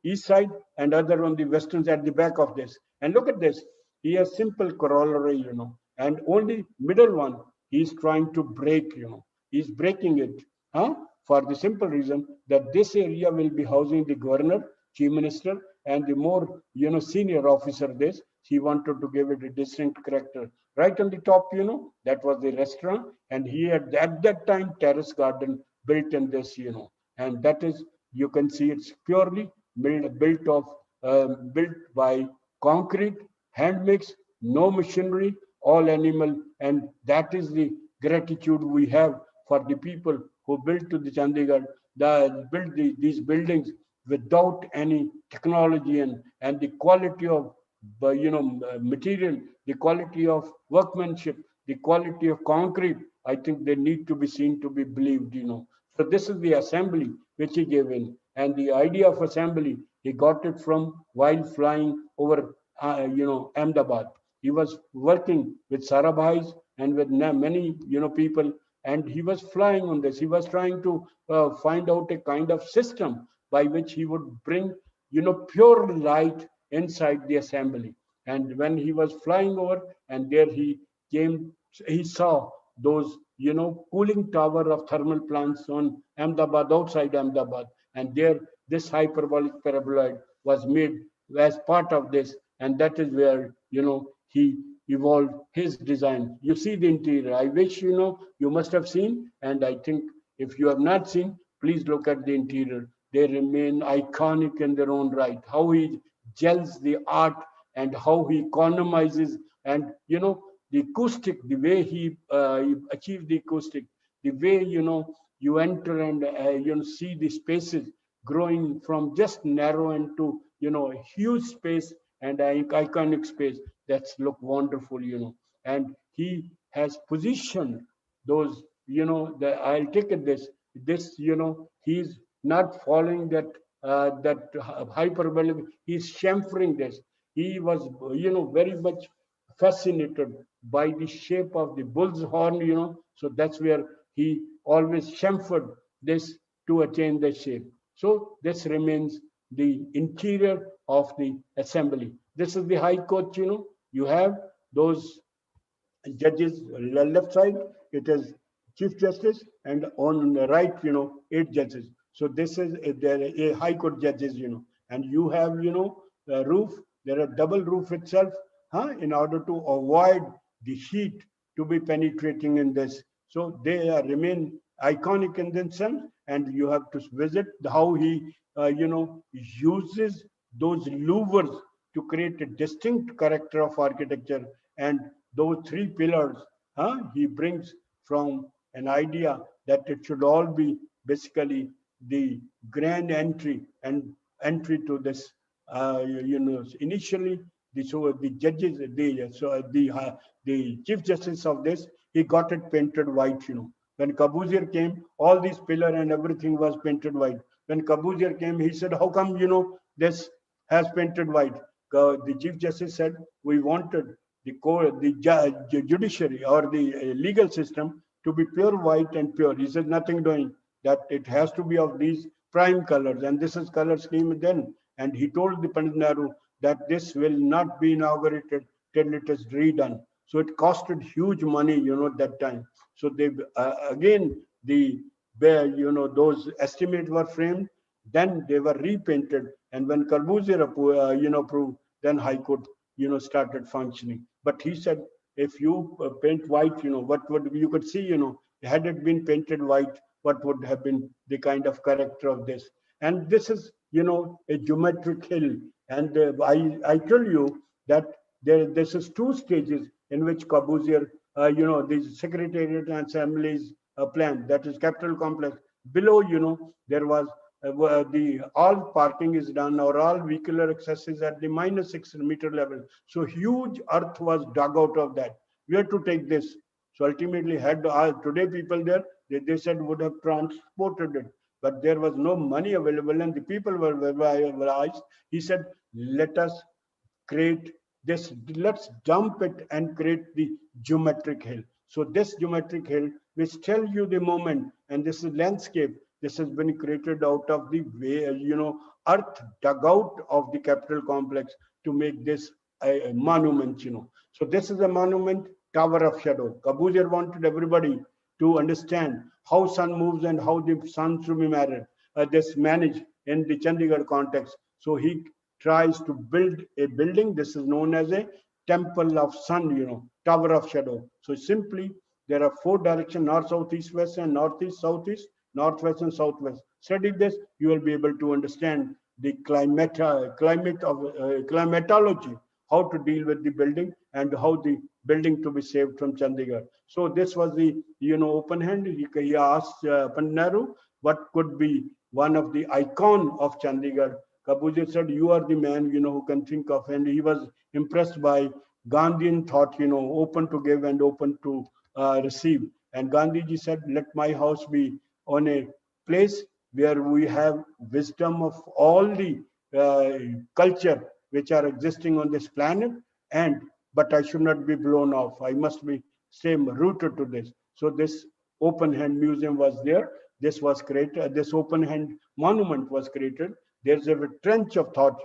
S4: east side and other on the western side at the back of this. And look at this. He has simple corollary, and only middle one he's trying to break, He's breaking it, for the simple reason that this area will be housing the governor, chief minister, and the more, senior officer this. He wanted to give it a distinct character. Right on the top, that was the restaurant. And he had, at that time, terrace garden built in this, And that is, you can see it's purely built by concrete, hand mix, no machinery, all animal. And that is the gratitude we have for the people who built to the Chandigarh, built these buildings without any technology and the quality of material, the quality of workmanship, the quality of concrete. I think they need to be seen to be believed, So this is the assembly which he gave in, and the idea of assembly he got it from while flying over, Ahmedabad. He was working with Sarabhais and with many, people, and he was flying on this. He was trying to find out a kind of system by which he would bring, pure light inside the assembly. And when he was flying over, and there he saw those, cooling tower of thermal plants on Ahmedabad, outside Ahmedabad. And there, this hyperbolic paraboloid was made as part of this. And that is where, he evolved his design. You see the interior. I wish, you must have seen. And I think if you have not seen, please look at the interior. They remain iconic in their own right. How he gels the art and how he economizes. And, the acoustic, the way he achieved the acoustic, the way, you enter and, see the spaces growing from just narrow into, a huge space and iconic space. That's look wonderful, and he has positioned those, I'll take it this, he's not following that hyperbolic, he's chamfering this. He was, very much fascinated by the shape of the bull's horn, so that's where he always chamfered this to attain the shape. So this remains the interior of the assembly. This is the High Court, you have those judges. Left side, it is Chief Justice, and on the right, 8 judges. So this is a High Court judges, and you have, a roof. There are double roof itself, in order to avoid the heat to be penetrating in this. So they remain iconic in themselves, and you have to visit how he, uses those louvers to create a distinct character of architecture. And those 3 pillars, he brings from an idea that it should all be basically the grand entry and entry to this, initially the judges, the Chief Justice of this, he got it painted white, When Caboose came, all these pillar and everything was painted white. When Caboose came, he said, how come, this has painted white? The Chief Justice said, we wanted the judiciary or the legal system to be pure white and pure. He said, nothing doing that. It has to be of these prime colors, and this is color scheme then. And he told the Pandit Nehru that this will not be inaugurated till it is redone. So it costed huge money, that time. So they again those estimates were framed. Then they were repainted, and when Corbusier approved, then High Court started functioning. But he said, if you paint white, what would you could see, had it been painted white, what would have been the kind of character of this? And this is, a geometric hill. And I tell you that this is 2 stages in which Corbusier, the Secretariat and Assemblies plan, that is Capitol Complex. Below, there was the all parking is done, or all vehicular access is at the -6 meter level. So huge earth was dug out of that. Where to take this? So ultimately, had today people there, they said would have transported it, but there was no money available, and the people were advised. He said, let us create this, let's dump it and create the geometric hill. So this geometric hill, which tells you the moment, and this is landscape, this has been created out of the way, earth dug out of the Capitol complex to make this a monument, So this is a monument, Tower of Shadow. Caboose wanted everybody to understand how sun moves and how the sun should be managed in the Chandigarh context. So he tries to build a building. This is known as a temple of sun, Tower of Shadow. So simply, there are 4 directions: north, south, east, west, and northeast, southeast, northwest, and southwest. Study this, you will be able to understand the climatology, how to deal with the building and how the building to be saved from Chandigarh. So this was the, open hand. He asked Pandit Nehru what could be one of the icon of Chandigarh. Caboose said, you are the man, who can think of, and he was impressed by Gandhian thought, open to give and open to receive. And Gandhiji said, let my house be on a place where we have wisdom of all the culture which are existing on this planet, but I should not be blown off. I must be same rooted to this. So this open hand museum was there. This was created. This open hand monument was created. There's a trench of thought,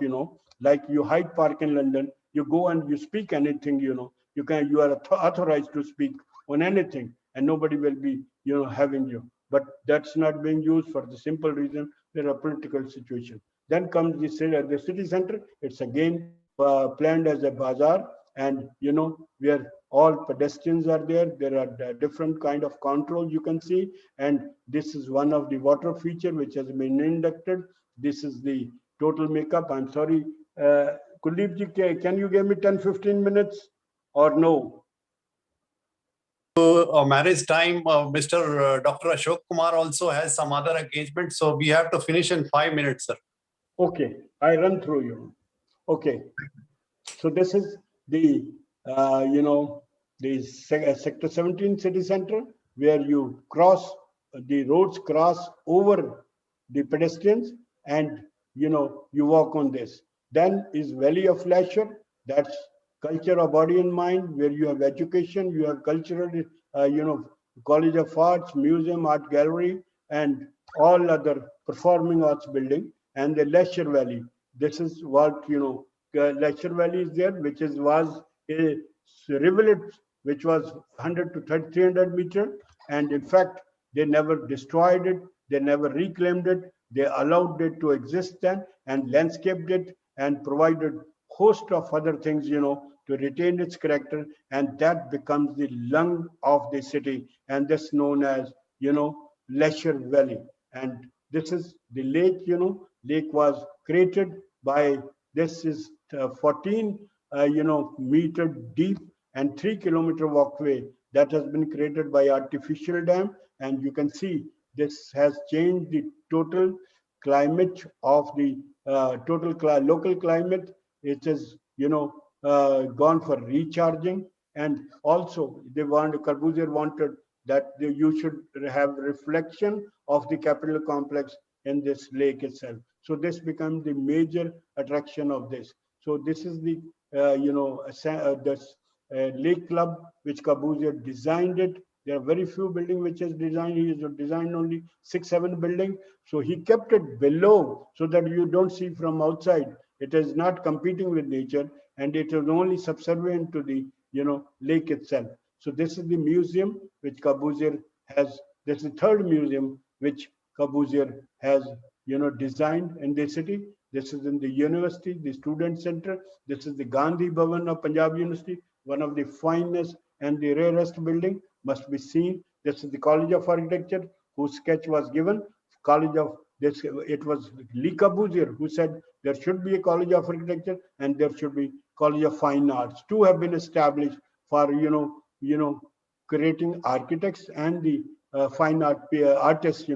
S4: like you Hyde Park in London. You go and you speak anything, you are authorized to speak on anything, and nobody will be, having you. But that's not being used for the simple reason there are political situations. Then comes the city center. It's again planned as a bazaar, and where all pedestrians are there. There are different kind of controls you can see, and this is one of the water feature which has been inducted. This is the total makeup. I'm sorry, Kuldeep ji, can you give me 10-15 minutes or no?
S3: Marriage time, Mr. Dr. Ashok Kumar also has some other engagement, so we have to finish in 5 minutes, sir.
S4: Okay, I run through you. Okay, so this is the the sector 17 city center, where you cross the roads, cross over the pedestrians, and you walk on this. Then is Valley of Leisure. That's culture of body and mind, where you have education, you have cultural, College of Arts, museum, art gallery, and all other performing arts building. And the Leisure Valley. This is what Leisure Valley is there, which was a rivulet which was 100 to 300 meter, and in fact they never destroyed it, they never reclaimed it, they allowed it to exist then and landscaped it and provided host of other things to retain its character, and that becomes the lung of the city, and this known as Leisure Valley. And this is the lake. Lake was created by, this is 14 meter deep and 3-kilometer walkway that has been created by artificial dam, and you can see this has changed the total climate of the local climate. It is gone for recharging, and also Corbusier wanted that you should have reflection of the Capitol complex in this lake itself. So this becomes the major attraction of this. So this is the this lake club which Caboose designed it. There are very few buildings which is designed. He has designed only 6-7 buildings. So he kept it below so that you don't see from outside. It is not competing with nature, and it is only subservient to the lake itself. So this is the museum which Caboose has. This is the third museum which Caboose has designed in the city. This is in the university, the student center. This is the Gandhi Bhavan of Punjab University, one of the finest and the rarest building, must be seen. This is the College of Architecture, whose sketch was given. College of this, it was Lee Caboose who said there should be a College of Architecture and there should be College of Fine Arts. Two have been established for creating architects and the fine art artists,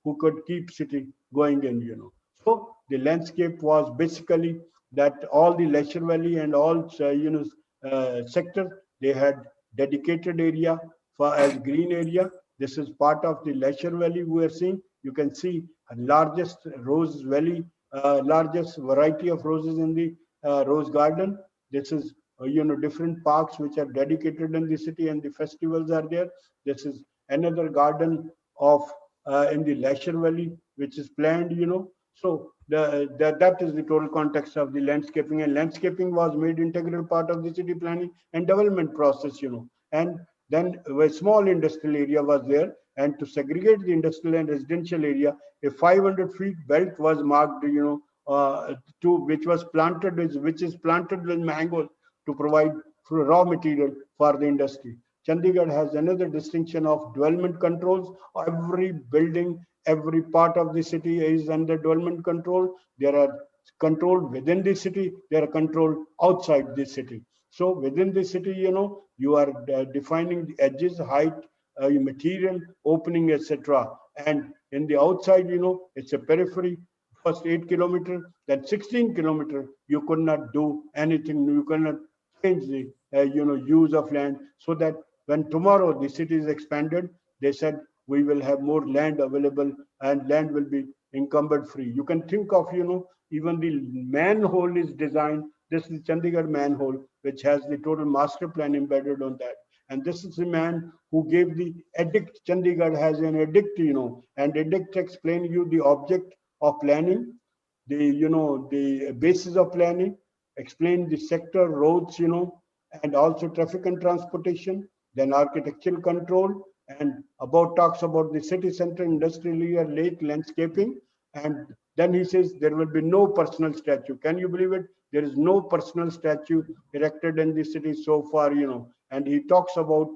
S4: who could keep city going in. So the landscape was basically that all the Leisure Valley and all sectors, they had dedicated area for as green area. This is part of the Leisure Valley we are seeing. You can see largest rose valley, largest variety of roses in the rose garden. This is different parks which are dedicated in the city, and the festivals are there. This is another garden of in the Leisure Valley which is planned. So that is the total context of the landscaping, and landscaping was made integral part of the city planning and development process. And then a small industrial area was there, and to segregate the industrial and residential area, a 500 feet belt was marked, which is planted with mangoes to provide raw material for the industry. Chandigarh has another distinction of development controls. Every building, every part of the city is under development control. There are controlled within the city, they are controlled outside the city. So within the city, you are defining the edges, height, material, opening, etc. And in the outside, it's a periphery. First 8 kilometers, then 16 kilometers, you could not do anything. You cannot change the use of land, so that when tomorrow the city is expanded, they said we will have more land available and land will be encumbered free. You can think of, even the manhole is designed. This is Chandigarh manhole, which has the total master plan embedded on that. And this is the man who gave the edict. Chandigarh has an edict, and edict explains you the object of planning, the basis of planning, explain the sector, roads, and also traffic and transportation, then architectural control, and talks about the city center, industrial area, lake, landscaping. And then he says there will be no personal statue. Can you believe it? There is no personal statue erected in the city so far, and he talks about,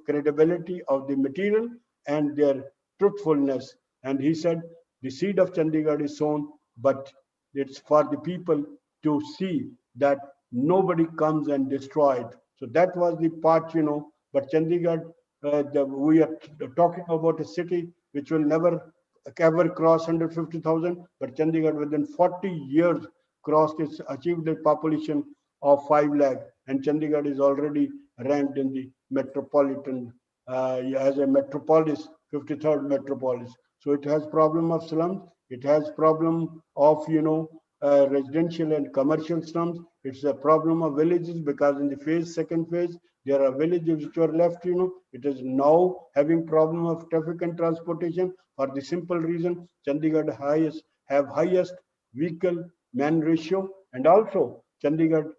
S4: credibility of the material and their truthfulness. And he said the seed of Chandigarh is sown, but it's for the people to see that nobody comes and destroy it. So that was the part, but Chandigarh we are talking about a city which will never ever cross 150,000, but Chandigarh within 40 years achieved a population of 5 lakh, and Chandigarh is already ranked in the metropolitan as a metropolis, 53rd metropolis. So it has problem of slums. It has problem of residential and commercial slums. It's a problem of villages because in the second phase, there are villages which were left. It is now having problem of traffic and transportation for the simple reason Chandigarh have highest vehicle man ratio, and also Chandigarh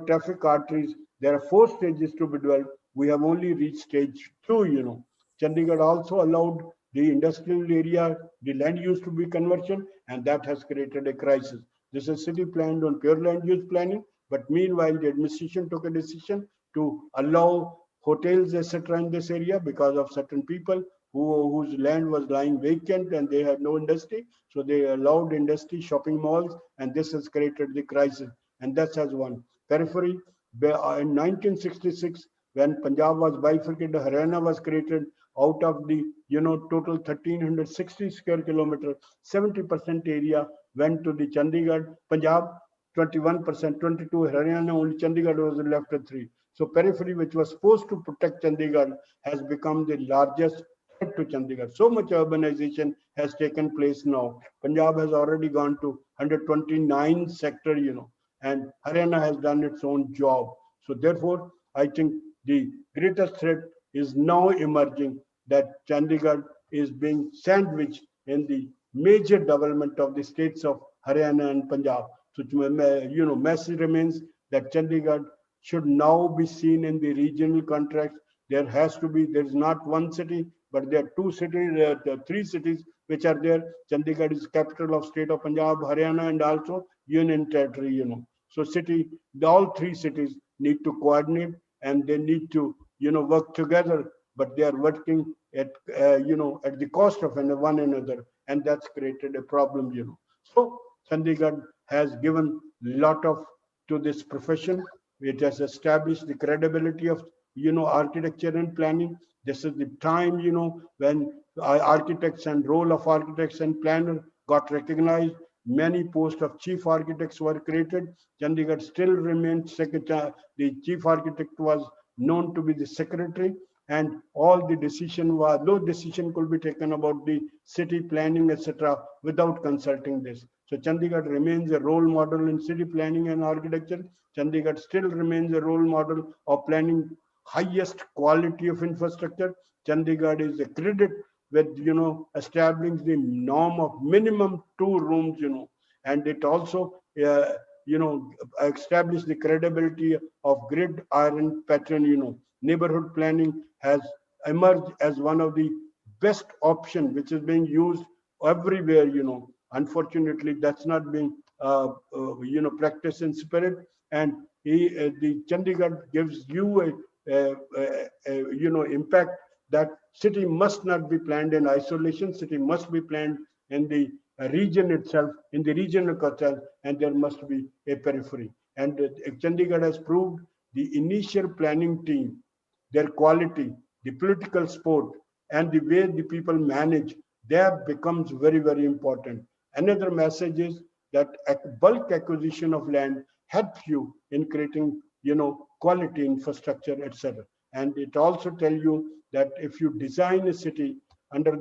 S4: traffic arteries. There are 4 stages to be developed. We have only reached stage 2. Chandigarh also allowed the industrial area, the land use to be conversion, and that has created a crisis. This is city planned on pure land use planning, but meanwhile the administration took a decision to allow hotels, etc. in this area because of certain people whose land was lying vacant and they had no industry. So they allowed industry, shopping malls, and this has created the crisis. And that has one. Periphery, in 1966, when Punjab was bifurcated, Haryana was created. Out of the total 1360 square kilometer, 70% area went to the Chandigarh, Punjab, 21%, 22 Haryana, only Chandigarh was left at 3. So periphery, which was supposed to protect Chandigarh, has become the largest threat to Chandigarh. So much urbanization has taken place now. Punjab has already gone to 129 sector, and Haryana has done its own job. So therefore, I think the greatest threat is now emerging that Chandigarh is being sandwiched in the major development of the states of Haryana and Punjab. So, message remains that Chandigarh should now be seen in the regional contracts. There is not one city, but there are 2 cities, 3 cities which are there. Chandigarh is capital of state of Punjab, Haryana, and also Union Territory, So all 3 cities need to coordinate and they need to, work together, but they are working at the cost of one another, and that's created a problem. So Chandigarh has given lot of to this profession. It has established the credibility of architecture and planning. This is the time when architects and role of architects and planner got recognized. Many posts of chief architects were created. Chandigarh still remains secretary. The chief architect was known to be the secretary, and all the no decision could be taken about the city planning, etc., without consulting this. So Chandigarh remains a role model in city planning and architecture. Chandigarh still remains a role model of planning highest quality of infrastructure. Chandigarh is a credit with establishing the norm of minimum 2 rooms, and it also established the credibility of grid iron pattern. Neighborhood planning has emerged as one of the best option which is being used everywhere. Unfortunately, that's not being practiced in spirit, and the Chandigarh gives you a impact that city must not be planned in isolation. City must be planned in the region itself, in the regional culture, and there must be a periphery. And Chandigarh has proved the initial planning team, their quality, the political support, and the way the people manage, that becomes very, very important. Another message is that bulk acquisition of land helps you in creating, quality infrastructure, etc. And it also tells you that if you design a city under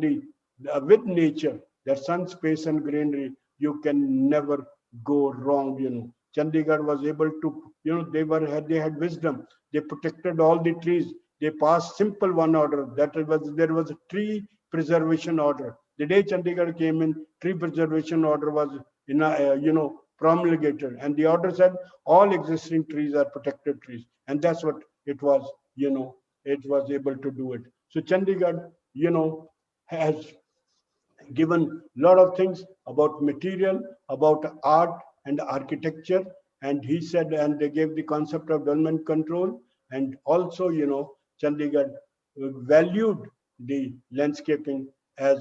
S4: with nature, that sun, space, and greenery, you can never go wrong. Chandigarh was able to, they had wisdom. They protected all the trees. They passed simple one order. There was a tree preservation order. The day Chandigarh came in, tree preservation order was promulgated, and the order said all existing trees are protected trees, and that's what it was. It was able to do it. So Chandigarh, has given a lot of things about material, about art and architecture, and he said, and they gave the concept of development control, and also, Chandigarh valued the landscaping as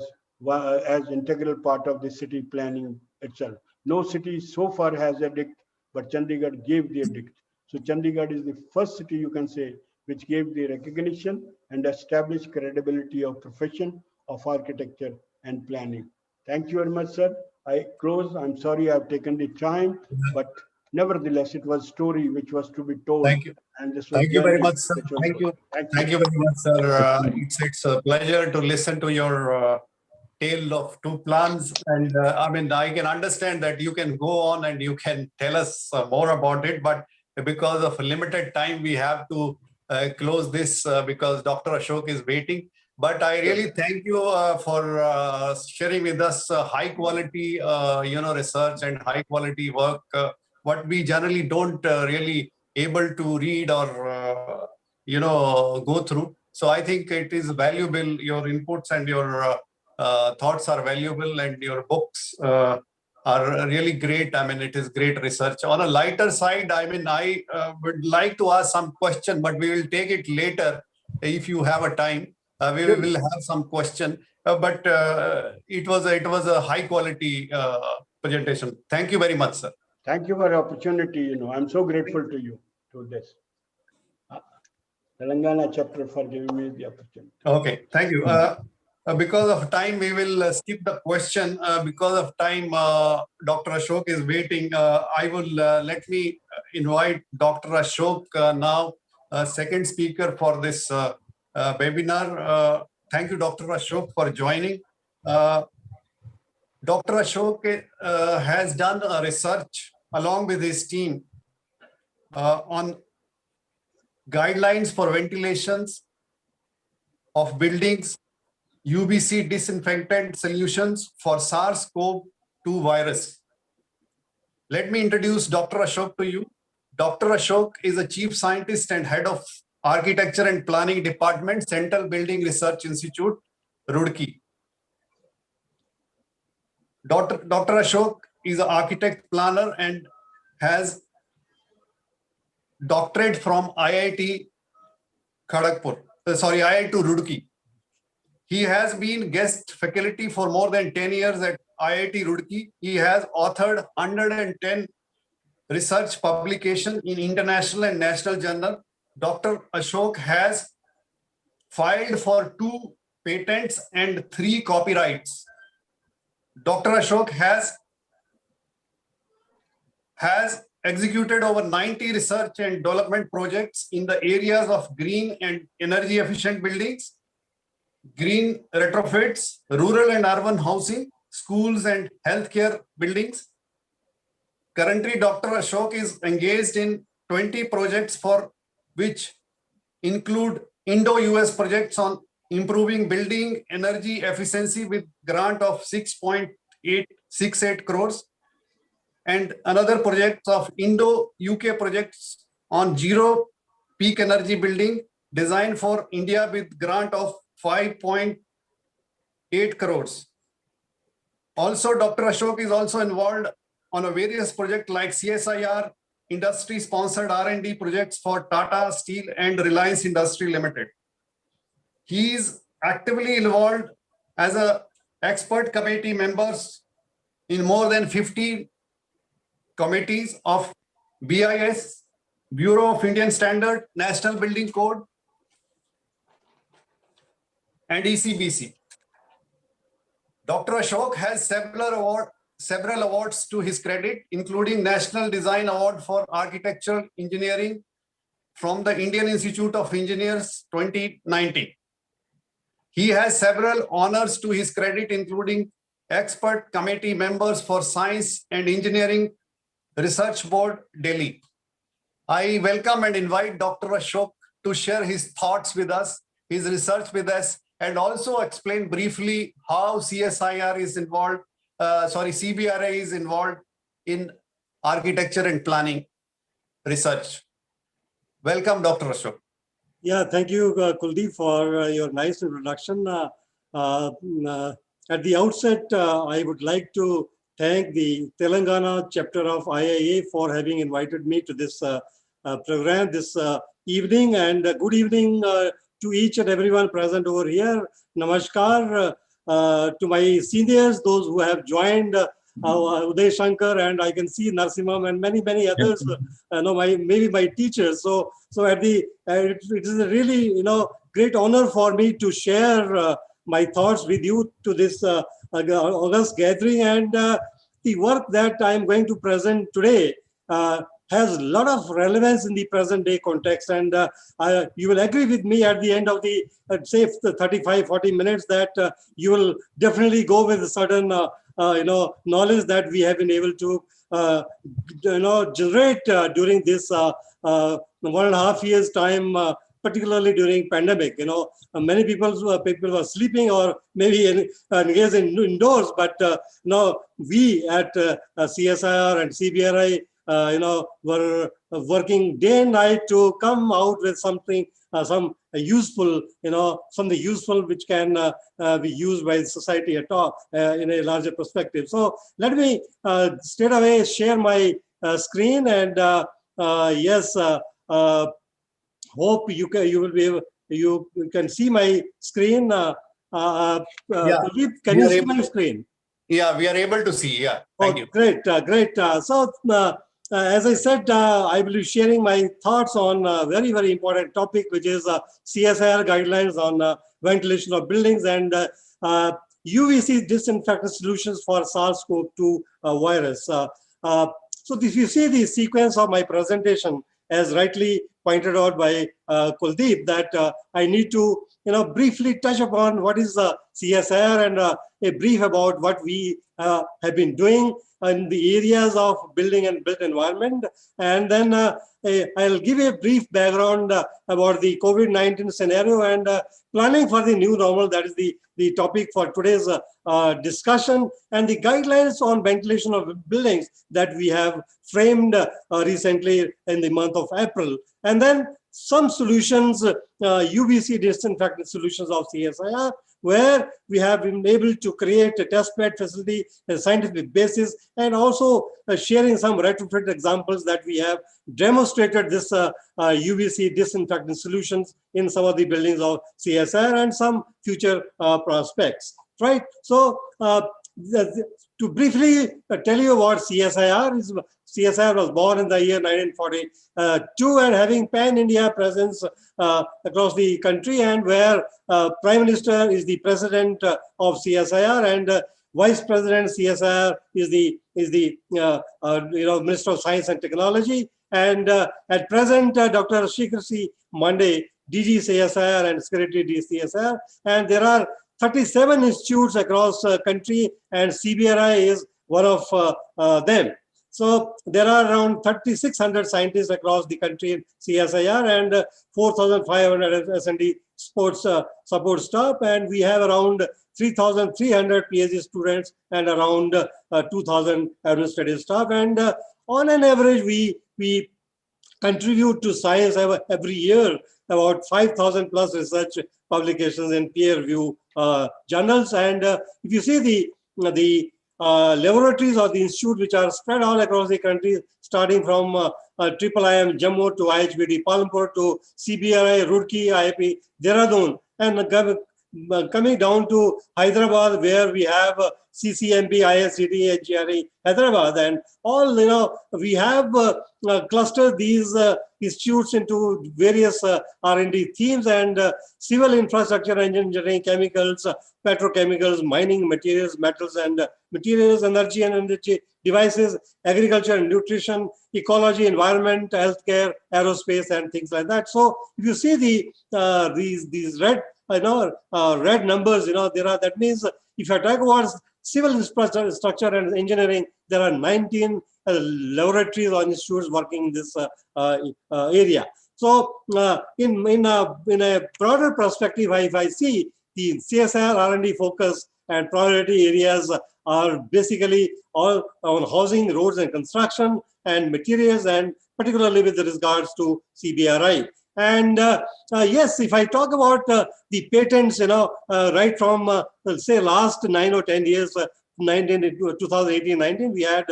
S4: integral part of the city planning itself. No city so far has a dict, but Chandigarh gave the edict. So Chandigarh is the first city, you can say, which gave the recognition and established credibility of profession of architecture and planning. Thank you very much, sir. I close. I'm sorry I've taken the time, but nevertheless, it was a story which was to be told.
S3: Thank you.
S4: And this was
S3: Thank you very
S4: journey
S3: much, sir.
S4: which was
S3: Thank you.
S4: Thank
S3: Thank you very much, sir. It's a pleasure to listen to your tale of two plans. And I mean, I can understand that you can go on and you can tell us more about it, but because of limited time, we have to close this because Dr. Ashok is waiting. But I really thank you for sharing with us high quality, research and high quality work. What we generally don't really able to read or go through. So I think it is valuable. Your inputs and your thoughts are valuable, and your books are really great. I mean, it is great research. On a lighter side, I mean, I would like to ask some question, but we will take it later if you have a time. We will have some question, but it was a high quality presentation. Thank you very much, sir.
S4: Thank you for the opportunity. I'm so grateful to you to this Telangana chapter for giving me the opportunity.
S3: Okay, thank you. Because of time, we will skip the question. Because of time, Dr. Ashok is waiting. I will let me invite Dr. Ashok now, second speaker for this webinar. Thank you, Dr. Ashok, for joining. Dr. Ashok has done a research along with his team on guidelines for ventilations of buildings, UVC disinfectant solutions for SARS-CoV-2 virus. Let me introduce Dr. Ashok to you. Dr. Ashok is a chief scientist and head of Architecture and Planning Department, Central Building Research Institute, Roorkee. Dr. Ashok is an architect planner and has doctorate from IIT Roorkee. He has been guest faculty for more than 10 years at IIT Roorkee. He has authored 110 research publications in international and national journal. Dr. Ashok has filed for 2 patents and 3 copyrights. Dr. Ashok has executed over 90 research and development projects in the areas of green and energy efficient buildings, green retrofits, rural and urban housing, schools and healthcare buildings. Currently, Dr. Ashok is engaged in 20 projects for which include Indo-US projects on improving building energy efficiency with grant of 6.868 crores and another project of Indo-UK projects on zero peak energy building designed for India with grant of 5.8 crores. Also, Dr. Ashok is also involved on a various projects like CSIR industry sponsored R&D projects for Tata Steel and Reliance Industry Limited. He is actively involved as an expert committee members in more than 50 committees of BIS, Bureau of Indian Standard, National Building Code, and ECBC. Dr. Ashok has several awards to his credit, including National Design Award for Architectural Engineering from the Indian Institute of Engineers 2019. He has several honors to his credit, including expert committee members for Science and Engineering Research Board, Delhi. I welcome and invite Dr. Ashok to share his thoughts with us, his research with us, and also explain briefly how CBRA is involved in architecture and planning research. Welcome, Dr. Ashok.
S5: Yeah, thank you, Kuldeep, for your nice introduction. At the outset, I would like to thank the Telangana chapter of IIA for having invited me to this program this evening, and good evening to each and everyone present over here. Namaskar to my seniors, those who have joined Uday Shankar, and I can see Narsimham and many others. Maybe my teachers. So at the it is a really great honor for me to share my thoughts with you to this August gathering, and the work that I am going to present today has a lot of relevance in the present day context, and you will agree with me at the end of the say 35-40 minutes that you will definitely go with a certain knowledge that we have been able to generate during this 1.5 years time, particularly during pandemic. Many people were sleeping or maybe engaged indoors, but now we at CSIR and CBRI were working day and night to come out with something, some useful, something useful which can be used by society at all in a larger perspective. So let me straight away share my screen, and yes, hope you will be able, you can see my screen. Kuldeep, can you see my screen?
S3: Yeah, we are able to see. Yeah, thank you.
S5: Great, great. So, as I said, I will be sharing my thoughts on a very, very important topic, which is CSIR guidelines on ventilation of buildings and UVC disinfectant solutions for SARS-CoV-2 virus. So, if you see the sequence of my presentation, as rightly pointed out by Kuldeep, that I need to briefly touch upon what is CSIR and a brief about what we have been doing in the areas of building and built environment. And then I'll give a brief background about the COVID-19 scenario and planning for the new normal. That is the topic for today's discussion, and the guidelines on ventilation of buildings that we have framed recently in the month of April. And then some solutions, UVC disinfectant solutions of CSIR, where we have been able to create a testbed facility, a scientific basis, and also sharing some retrofit examples that we have demonstrated this UVC disinfectant solutions in some of the buildings of CSIR and some future prospects, right? So to briefly tell you what CSIR is, CSIR was born in the year 1942 and having pan-India presence across the country, and where Prime Minister is the president of CSIR and Vice President CSIR is the Minister of Science and Technology, and at present Dr. Shikhar Mande, DG CSIR and Secretary DCSIR, and there are 37 institutes across the country, and CBRI is one of them. So there are around 3,600 scientists across the country in CSIR and 4,500 S&D sports support staff, and we have around 3,300 PhD students and around 2,000 administrative staff. And on an average, we contribute to science every year about 5,000 plus research publications in peer review journals. And if you see the laboratories of the institute, which are spread all across the country, starting from IIM Jammu to IHBD Palampur to CBRI Roorkee, IIP Dehradun, and coming down to Hyderabad, where we have CCMB, ISCT, HGRE, Hyderabad, and all, we have clustered these institutes into various R&D themes, and civil infrastructure, engineering, chemicals, petrochemicals, mining, materials, metals and materials, energy and energy devices, agriculture and nutrition, ecology, environment, healthcare, aerospace, and things like that. So if you see these red red numbers, there are, that means if you talk about civil infrastructure and engineering, there are 19 laboratories or institutes working in this area. So in a broader perspective, if I see the CSIR R&D focus and priority areas are basically all on housing, roads and construction and materials, and particularly with regards to CBRI. And yes, if I talk about the patents, right from say last 9 or 10 years, 2018-19, we had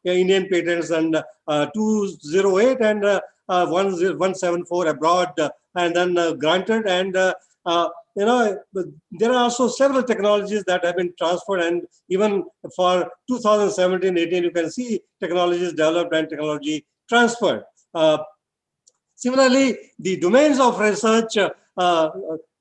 S5: Indian patents and 208 and 174 abroad, and then granted, and there are also several technologies that have been transferred, and even for 2017-18, you can see technologies developed and technology transferred. Similarly, the domains of research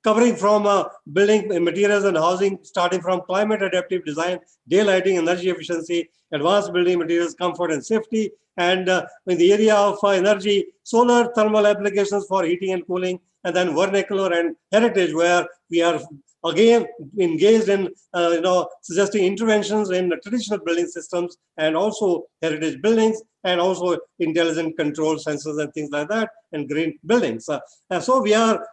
S5: covering from building materials and housing, starting from climate adaptive design, daylighting, energy efficiency, advanced building materials, comfort and safety, and in the area of energy, solar thermal applications for heating and cooling, and then vernacular and heritage, where we are again engaged in suggesting interventions in the traditional building systems and also heritage buildings, and also intelligent control sensors and things like that, and green buildings. And so we are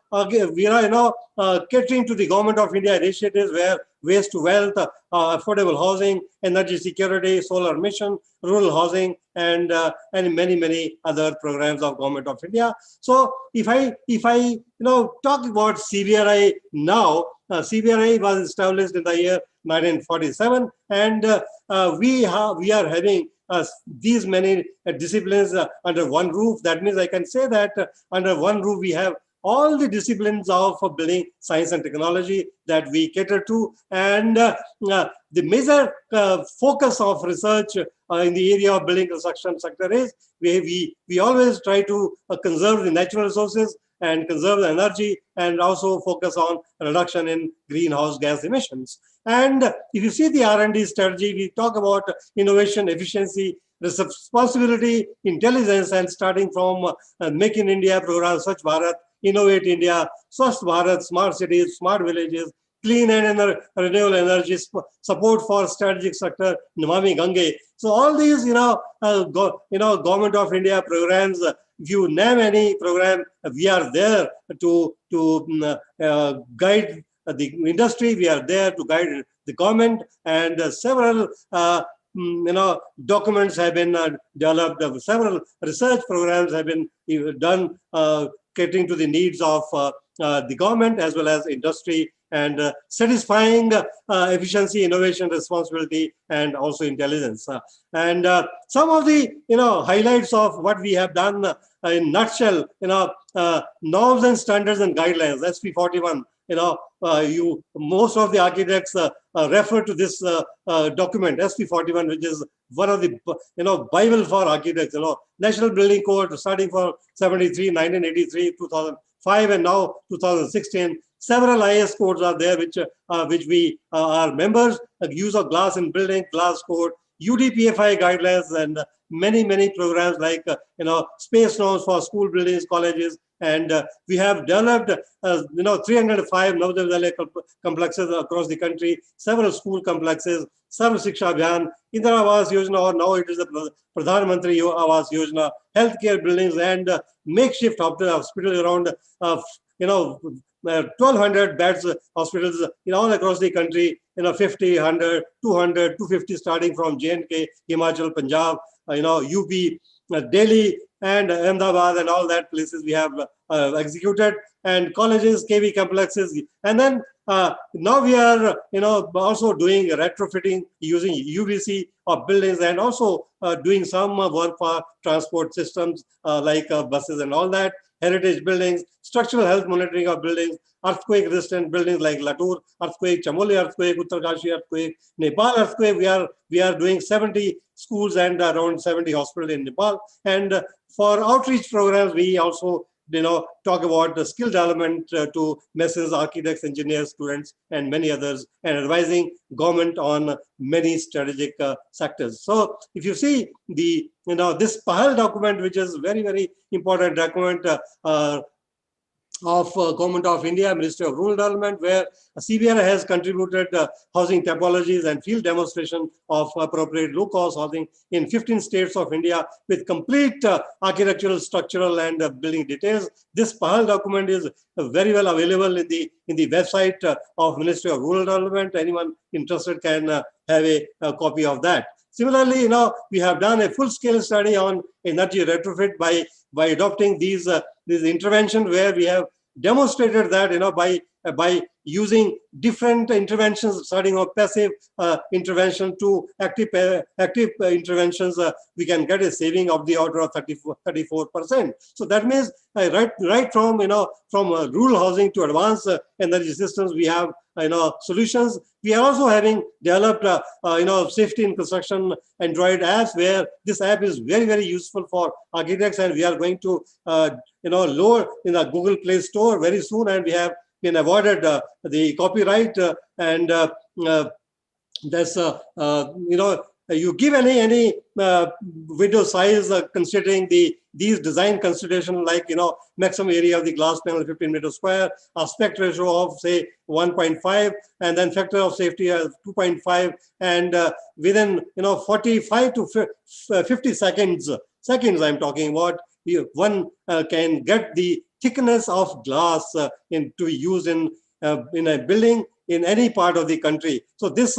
S5: catering to the Government of India initiatives where waste to wealth, affordable housing, energy security, solar mission, rural housing, and many other programs of Government of India. So if I talk about CBRI now, CBRI was established in the year 1947, and we are having these many disciplines under one roof. That means I can say that under one roof we have all the disciplines of building science and technology that we cater to, and the major focus of research in the area of building construction sector is we always try to conserve the natural resources and conserve the energy, and also focus on reduction in greenhouse gas emissions. And if you see the R&D strategy, we talk about innovation, efficiency, responsibility, intelligence, and starting from Make in India program, Swachh Bharat, Innovate India, Swasth Bharat, smart cities, smart villages, clean and renewable energy, support for strategic sector, Namami Gange. So all these, Government of India programs, if you name any program, we are there to guide the industry. We are there to guide the government, and several documents have been developed. Several research programs have been done catering to the needs of the government as well as industry, and satisfying efficiency, innovation, responsibility, and also intelligence. And some of the highlights of what we have done in nutshell, norms and standards and guidelines, SP 41. Most of the architects refer to this document, SP 41, which is one of the Bible for architects. National Building Code starting from 73, 1983, 2005, and now 2016. Several IS codes are there which we are members. Use of glass in building, glass code, UDPFI guidelines, and many programs like space norms for school buildings, colleges, and we have developed 305 Navodaya Vidyalaya complexes across the country, several school complexes, Sarv Shiksha Abhiyan, Indira Awas Yojana, or now it is the Pradhan Mantri Awas Yojana, healthcare buildings, and makeshift hospitals around 1,200 beds hospitals all across the country, 50, 100, 200, 250, starting from J&K, Himachal, Punjab, UP, Delhi, and Ahmedabad, and all that places we have executed, and colleges, KV complexes, and then now we are also doing retrofitting using UVC of buildings, and also doing some work for transport systems like buses and all that. Heritage buildings, structural health monitoring of buildings, earthquake resistant buildings like Latur earthquake, Chamoli earthquake, Uttarkashi earthquake, Nepal earthquake. We are doing 70 schools and around 70 hospitals in Nepal. And for outreach programs, we also talk about the skill development to masters, architects, engineers, students, and many others, and advising government on many strategic sectors. So if you see the this Pahal document, which is very important document of Government of India, Ministry of Rural Development, where CBRI has contributed housing typologies and field demonstration of appropriate low-cost housing in 15 states of India with complete architectural, structural, and building details. This Pahal document is very well available in the website of Ministry of Rural Development. Anyone interested can have a copy of that. Similarly, we have done a full-scale study on energy retrofit by adopting these interventions, where we have demonstrated that by using different interventions, starting with passive intervention to active interventions, we can get a saving of the order of 34%. So that means right from from rural housing to advanced energy systems, we have solutions. We are also having developed safety in construction Android apps, where this app is very, very useful for architects, and we are going to load in the Google Play Store very soon, and we have been awarded the copyright and that's you give any window size considering these design considerations, like maximum area of the glass panel 15 meters square, aspect ratio of say 1.5, and then factor of safety as 2.5, and within 45 to 50 seconds I'm talking about, one can get the thickness of glass to be used in a building in any part of the country. So this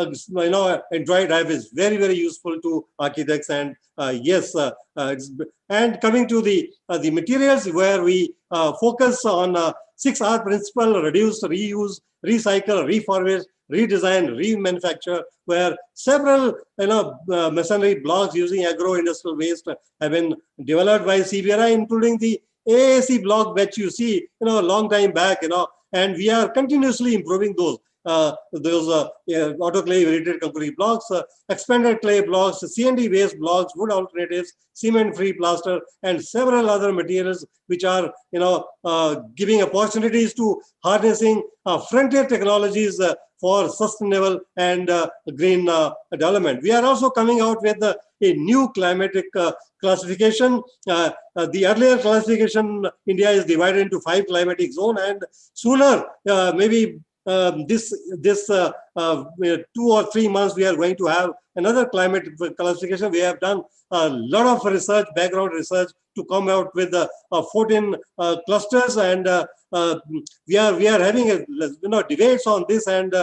S5: Android app is very, very useful to architects, and and coming to the materials, where we focus on 6R principle: reduce, reuse, recycle, refurbish, redesign, remanufacture, where several masonry blocks using agro-industrial waste have been developed by CBRI, including the AAC block that you see a long time back, and we are continuously improving those autoclave rated concrete blocks, expanded clay blocks, C&D waste blocks, wood alternatives, cement-free plaster, and several other materials which are giving opportunities to harnessing frontier technologies for sustainable and green development. We are also coming out with a new climatic classification. The earlier classification, India is divided into 5 climatic zones, and sooner, maybe this 2 or 3 months, we are going to have another climate classification. We have done a lot of research, background research, to come out with 14 clusters, and we are having debates on this, and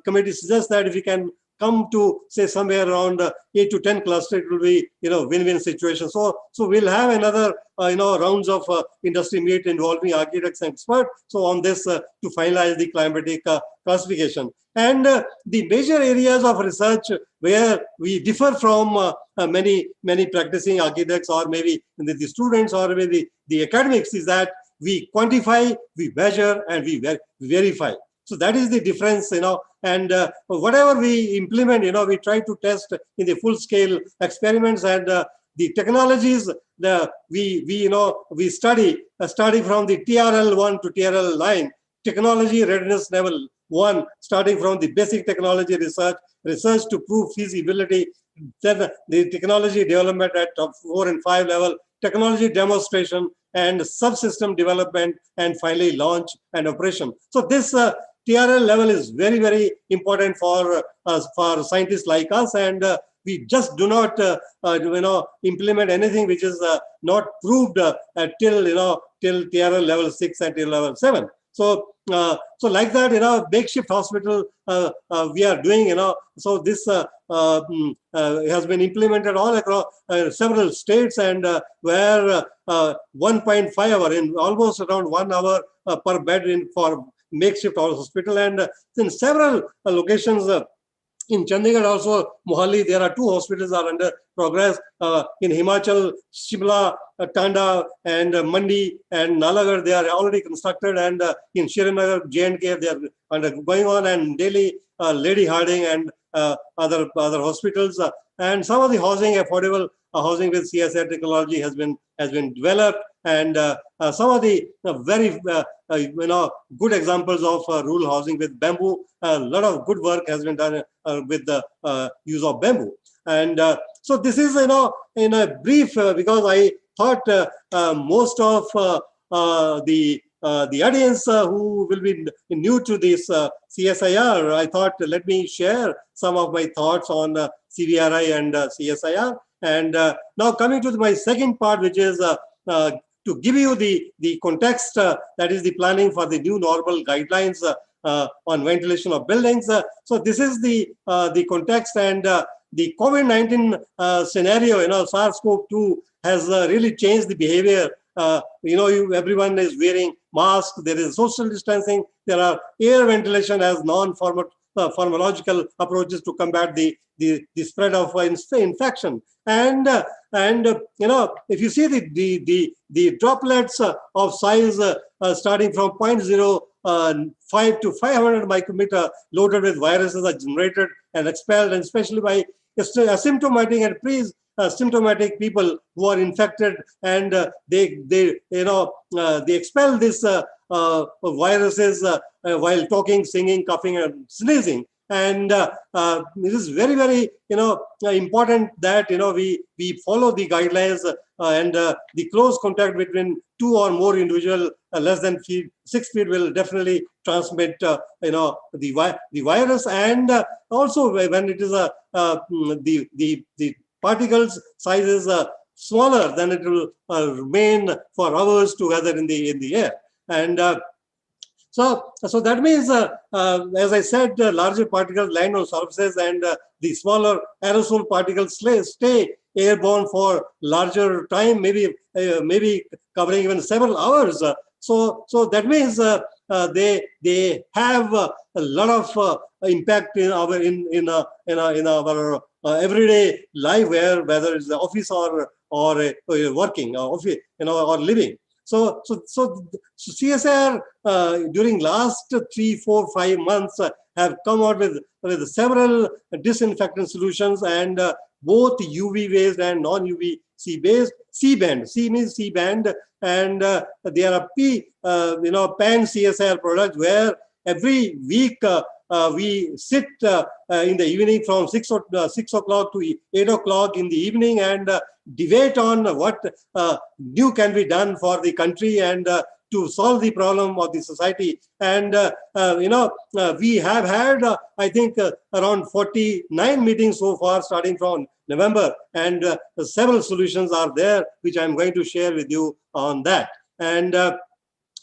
S5: committee suggests that if we can come to say somewhere around 8 to 10 clusters, it will be win-win situation. So we'll have another rounds of industry meet involving architects and experts. So on this to finalize the climatic classification, and the major areas of research where we differ from many practicing architects, or maybe the students, or maybe the academics, is that we quantify, we measure, and we verify. So that is the difference, and whatever we implement, we try to test in the full scale experiments, and the technologies we study, starting from the TRL 1 to TRL 9, technology readiness level 1, starting from the basic technology research to prove feasibility, then the technology development at 4 and 5 level, technology demonstration and subsystem development, and finally launch and operation. So this TRL level is very, very important for scientists like us, and we just do not implement anything which is not proved till TRL level 6 and till level 7. So like that, makeshift hospital we are doing, so this has been implemented all across several states, and where 1.5 hour, in almost around 1 hour per bed for makeshift hospital, and in several locations in Chandigarh, also Mohali, there are 2 hospitals are under progress. In Himachal, Shimla, Tanda, and Mandi, and Nalagarh, they are already constructed, and in Srinagar, J&K, they are going on, and Delhi, Lady Harding, and other hospitals, and some of the housing, affordable housing with CSIR technology has been developed, and some of the very good examples of rural housing with bamboo. A lot of good work has been done with the use of bamboo, and so this is in a brief, because I thought most of the audience who will be new to this CSIR, I thought let me share some of my thoughts on CBRI and CSIR. And now coming to my second part, which is to give you the context, that is the planning for the new normal guidelines on ventilation of buildings. So this is the context, and the COVID-19 scenario, SARS-CoV-2 has really changed the behavior everyone is wearing masks. There is social distancing. There are air ventilation as pharmacological approaches to combat the spread of infection. And if you see the droplets of size starting from 0.05 to 500 micrometer loaded with viruses are generated and expelled, and especially by asymptomatic and pre-symptomatic people who are infected, and they expel this viruses while talking, singing, coughing, and sneezing. And it is very, very important that we follow the guidelines, and the close contact between 2 or more individuals less than 6 feet will definitely transmit the virus. And also when it is the particles size is smaller, then it will remain for hours together in the air. And so that means, as I said, larger particles land on surfaces, and the smaller aerosol particles stay airborne for larger time, maybe covering even several hours. So that means they have a lot of impact in our everyday life, whether it's the office or working or office, or living. So CSIR during last 3, 4, 5 months have come out with several disinfectant solutions, and both UV based and non-UVC based. C-band, C means C-band, and there are pan CSIR products where every week we sit in the evening from 6 o'clock to 8 o'clock in the evening and debate on what new can be done for the country and to solve the problem of the society. And we have had I think around 49 meetings so far, starting from November, and several solutions are there which I'm going to share with you on that. And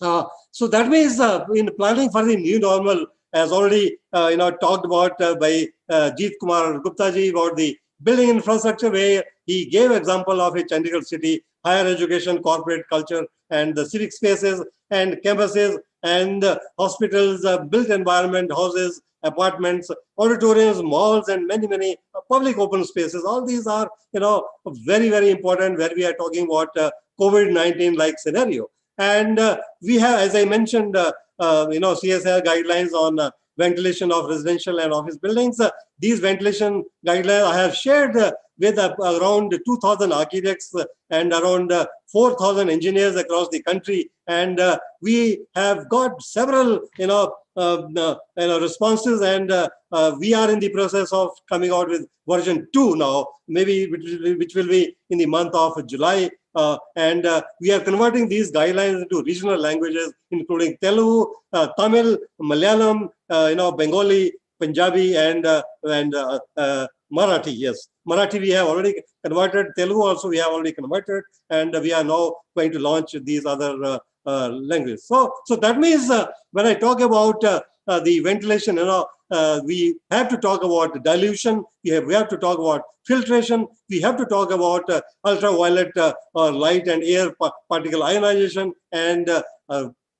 S5: so that means in planning for the new normal, as already talked about by Ajit Kumar Gupta ji, about the building infrastructure, where he gave example of a Chandigarh city, higher education, corporate culture, and the civic spaces and campuses and hospitals, built environment, houses, apartments, auditoriums, malls, and many public open spaces. All these are very, very important where we are talking about COVID-19 like scenario. And we have, as I mentioned, CSIR guidelines on ventilation of residential and office buildings. These ventilation guidelines I have shared with around 2,000 architects and around 4,000 engineers across the country, and we have got several responses, and we are in the process of coming out with version 2 now, maybe which will be in the month of July. And we are converting these guidelines into regional languages, including Telugu, Tamil, Malayalam, Bengali, Punjabi, and Marathi. Yes, Marathi we have already converted. Telugu also we have already converted, and we are now going to launch these other languages. So that means when I talk about the ventilation, we have to talk about dilution. We have to talk about filtration. We have to talk about ultraviolet light and air particle ionization. And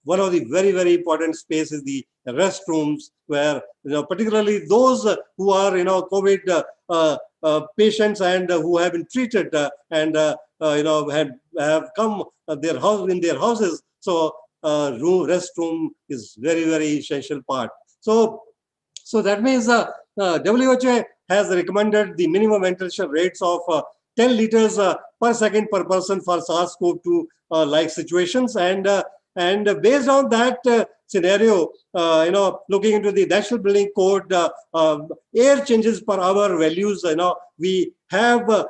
S5: one of the very, very important spaces is the restrooms, where particularly those who are COVID patients and who have been treated and have come in their houses. So restroom is very, very essential part. So that means WHO has recommended the minimum ventilation rates of 10 liters per second per person for SARS-CoV-2 like situations, and based on that scenario, looking into the National Building Code, air changes per hour values, we have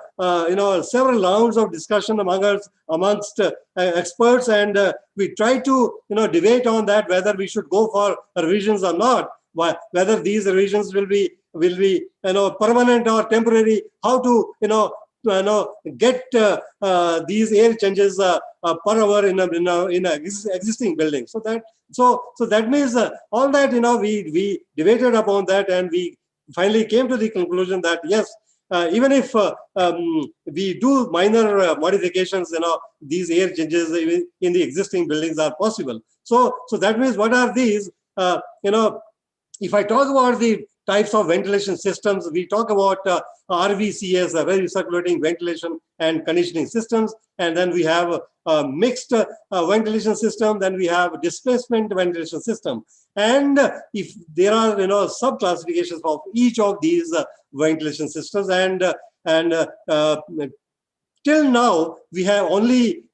S5: several rounds of discussion amongst experts, and we try to debate on that whether we should go for revisions or not, whether these revisions will be permanent or temporary, how to get these air changes per hour in a existing building. So that means all that we debated upon that, and we finally came to the conclusion that yes, even if we do minor modifications, these air changes in the existing buildings are possible. So that means what are these? If I talk about the types of ventilation systems, we talk about RVCS, recirculating ventilation and conditioning systems, and then we have mixed ventilation system, then we have displacement ventilation system. And if there are sub-classifications of each of these ventilation systems, and till now we have only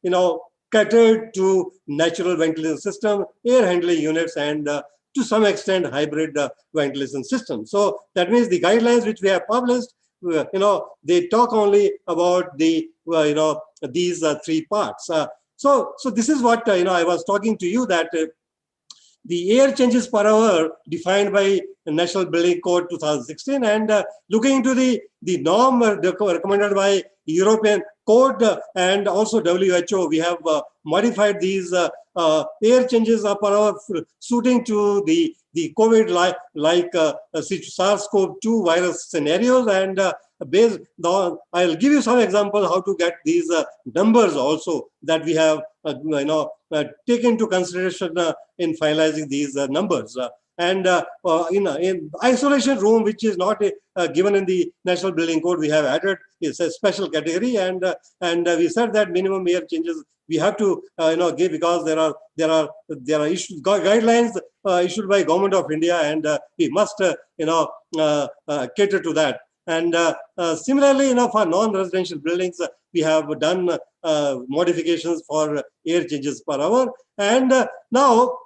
S5: catered to natural ventilation system, air handling units, and to some extent hybrid ventilation system. So that means the guidelines which we have published, they talk only about the these three parts. So this is what I was talking to you, that the air changes per hour defined by National Building Code 2016, and looking into the norm recommended by European Code and also WHO, we have modified these air changes per hour suiting to the COVID-like SARS-CoV-2 virus scenarios, and based on, I'll give you some examples how to get these numbers also that we have taken into consideration in finalizing these numbers. And in isolation room, which is not given in the National Building Code, we have added is a special category, and we said that minimum air changes we have to give, because there are guidelines issued by Government of India, and we must cater to that. And similarly, for non-residential buildings, we have done modifications for air changes per hour. And now,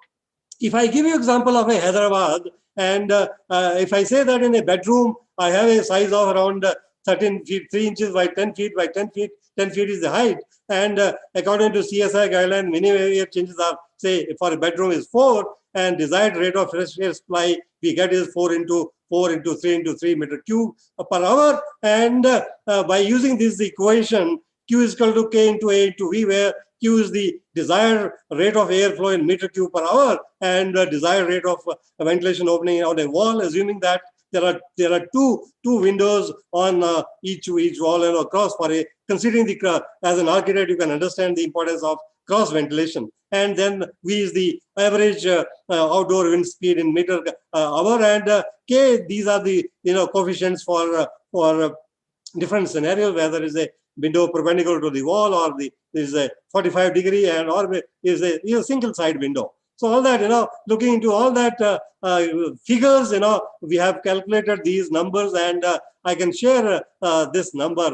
S5: if I give you example of a Hyderabad, and if I say that in a bedroom, I have a size of around 13 feet, 3 inches by 10 feet by 10 feet, 10 feet is the height. And according to CSIR guideline, minimum air changes are, say, for a bedroom is 4, and desired rate of fresh air supply we get is 4 into 3 into 3 meter cube per hour. And by using this equation, Q is equal to K into A into V, where Q is the desired rate of airflow in meter cube per hour, and desired rate of ventilation opening on a wall, assuming that there are two windows on each wall and across. For a considering the as an architect, you can understand the importance of cross ventilation. And then V is the average outdoor wind speed in meter hour, and K, these are the coefficients for different scenarios, where there is a window perpendicular to the wall, or there is a 45-degree, and or is a single side window. So all that, looking into all that figures, we have calculated these numbers, and I can share this number.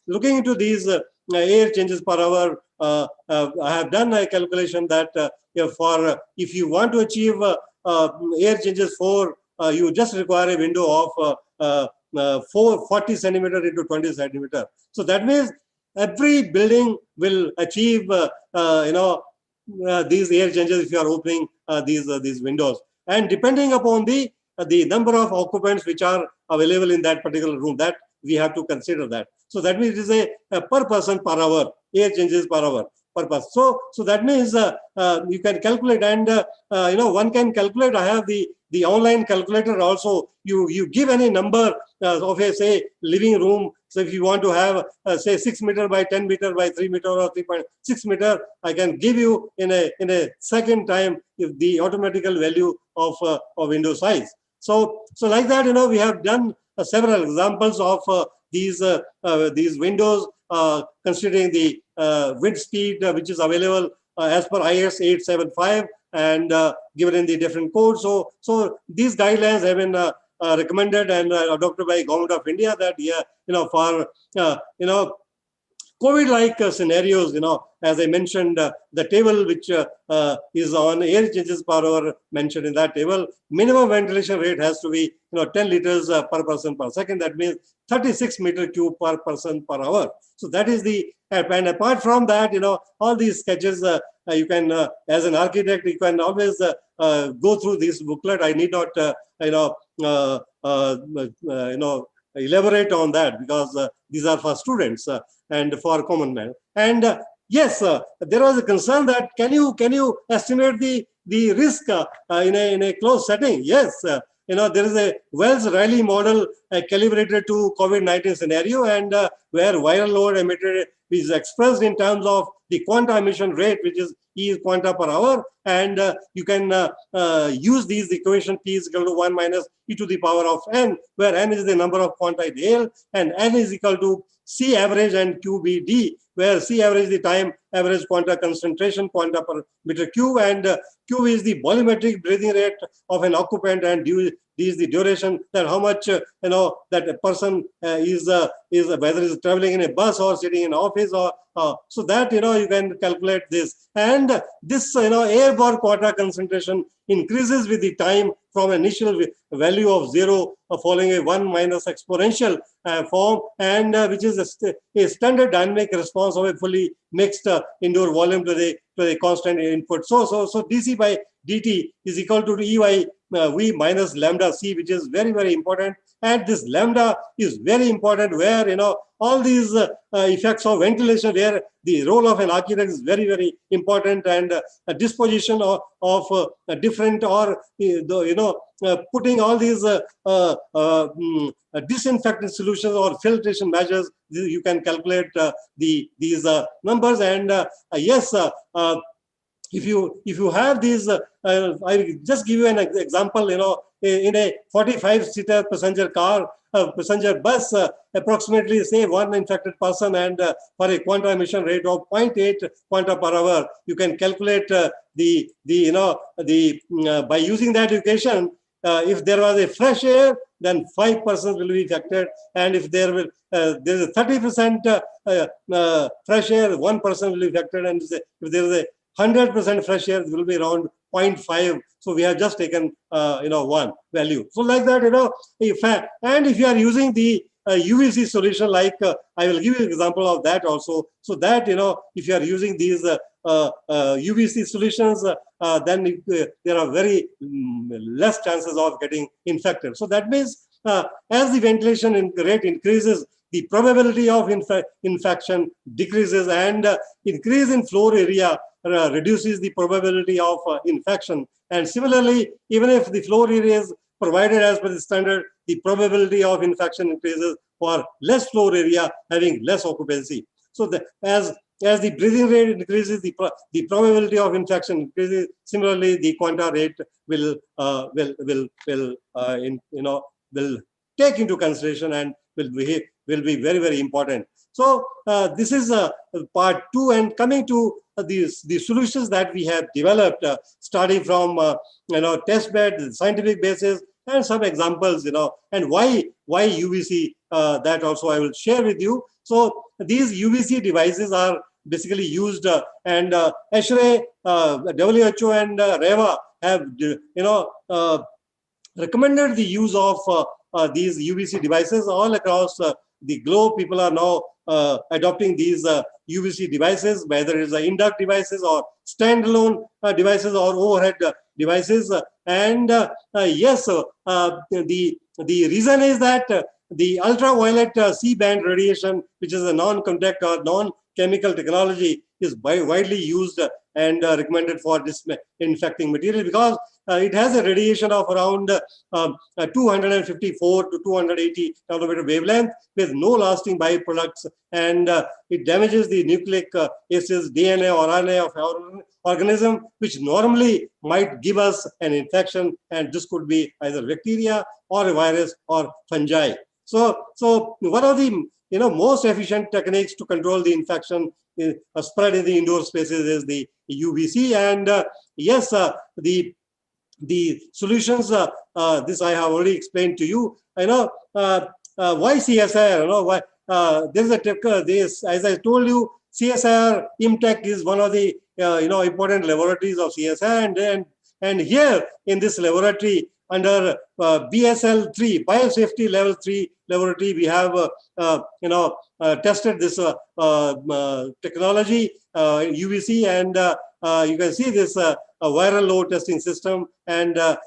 S5: Looking into these air changes per hour, I have done a calculation that if you want to achieve air changes for, you just require a window of 40 centimeter into 20 centimeter. So that means every building will achieve these air changes if you are opening these windows, and depending upon the number of occupants which are available in that particular room, that we have to consider that. So that means it is a per person per hour, air changes per hour per person. So that means you can calculate, and one can calculate. I have the online calculator also. You give any number of a, say, living room. So if you want to have say 6 meter by 10 meter by 3 meter or 3.6 meter, I can give you in a second time if the automatical value of window size. So like that, we have done several examples of these windows, considering the wind speed which is available as per IS 875 and given in the different codes. So these guidelines have been recommended and adopted by Government of India, that for COVID-like scenarios, as I mentioned, the table which is on air changes per hour mentioned in that table, minimum ventilation rate has to be 10 liters per person per second. That means 36 meter cube per person per hour. So that is the, and apart from that, all these sketches, you can, as an architect, you can always go through this booklet. I need not, elaborate on that, because these are for students and for common man. And yes, there was a concern that can you estimate the risk in a closed setting? Yes, there is a Wells-Rayleigh model calibrated to COVID-19 scenario, and where viral load emitted is expressed in terms of the quanta emission rate, which is E quanta per hour, and you can use these equation P is equal to 1 minus e to the power of n, where n is the number of quanta ideal, and n is equal to C average and QBD, where C average is the time average quanta concentration quanta per meter cube, and Q is the volumetric breathing rate of an occupant, and D is the duration, that how much that a person is whether is traveling in a bus or sitting in office, or so that you can calculate this, and this airborne quanta concentration increases with the time from initial value of 0 following a 1 minus exponential form, and which is a standard dynamic response of a fully mixed indoor volume to the constant input. So dc by dt is equal to EY V minus lambda C, which is very, very important. And this lambda is very important, where all these effects of ventilation, where the role of an architect is very, very important, and a disposition of different, or putting all these disinfectant solutions or filtration measures, you can calculate these numbers. And yes, if you have these, I will just give you an example. In a 45-seater passenger bus, approximately say one infected person, and for a quanta emission rate of 0.8 quanta per hour, you can calculate by using that equation. If there was a fresh air, then 5 persons will be affected, and if there is a 30% fresh air, 1 person will be affected, and if there is a 100% fresh air, it will be around 0.5. So we have just taken one value. So like that, if you are using the UVC solution, like I will give you an example of that also. So that if you are using these UVC solutions, then there are very less chances of getting infected. So that means as the ventilation rate increases, the probability of infection decreases, and increase in floor area reduces the probability of infection. And similarly, even if the floor area is provided as per the standard, the probability of infection increases for less floor area having less occupancy. So as the breathing rate increases, the probability of infection increases. Similarly, the quanta rate will take into consideration and will be very, very important. So this is part 2, and coming to the solutions that we have developed, starting from test bed, scientific basis, and some examples, and why UVC, that also I will share with you. So these UVC devices are basically used, and ASHRAE, WHO, and REVA have recommended the use of these UVC devices all across the globe. People are now adopting these UVC devices, whether it's induct devices or standalone devices or overhead devices. And yes, the reason is that the ultraviolet C-band radiation, which is a non-contact or non-chemical technology, is widely used and recommended for disinfecting material, because it has a radiation of around 254 to 280 nanometer wavelength with no lasting byproducts, and it damages the nucleic acids, DNA or RNA of our organism, which normally might give us an infection, and this could be either bacteria or a virus or fungi. So one of the most efficient techniques to control the infection spread in the indoor spaces is the UVC. And yes, the solutions, this I have already explained to you. Why CSIR? Why there's this, as I told you, CSIR IMTech is one of the important laboratories of CSIR, and here in this laboratory, under BSL3, Biosafety Level 3 laboratory, we have tested this technology, UVC, and you can see this viral load testing system, and these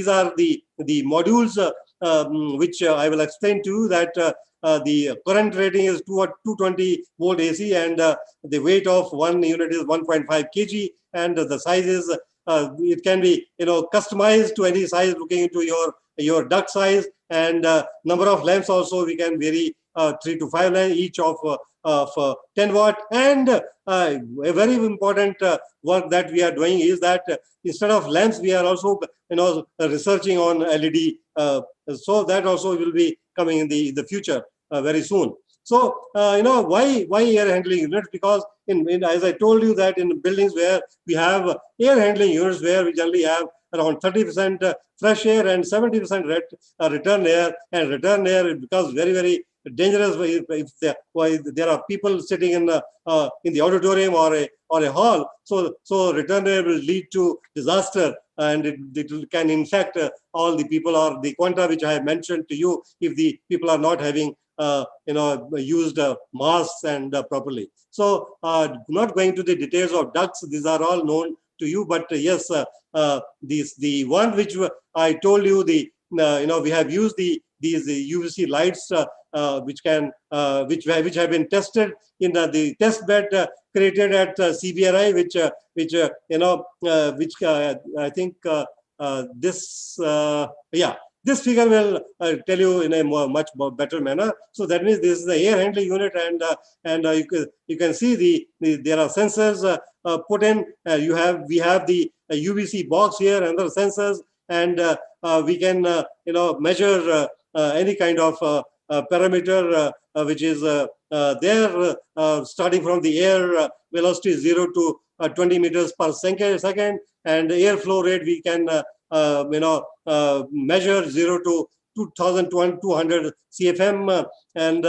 S5: are the modules which I will explain to you, that the current rating is 220 volt AC, and the weight of one unit is 1.5 kg, and the size is it can be, customized to any size, looking into your duct size, and number of lamps also we can vary, 3 to 5 lamps, each of 10 watt. And a very important work that we are doing is that instead of lamps, we are also researching on LED. So that also will be coming in the future very soon. So why air handling units? Because as I told you, that in buildings where we have air handling units, where we generally have around 30% fresh air and 70% return air, and return air becomes very, very dangerous if there are people sitting in the auditorium or a hall. So return air will lead to disaster, and it can infect all the people, or the quanta which I have mentioned to you, if the people are not having used masks and properly. So not going to the details of ducts, these are all known to you, but yes, the one which I told you, we have used these UVC lights which have been tested in the test bed created at CBRI, which I think this figure will tell you in a much better manner. So that means this is the air handling unit, and you can see there are sensors put in. We have the UVC box here and other sensors, and we can measure any kind of parameter which is there, starting from the air velocity 0 to 20 meters per second, and the airflow rate we can measure 0 to 2,200 CFM, and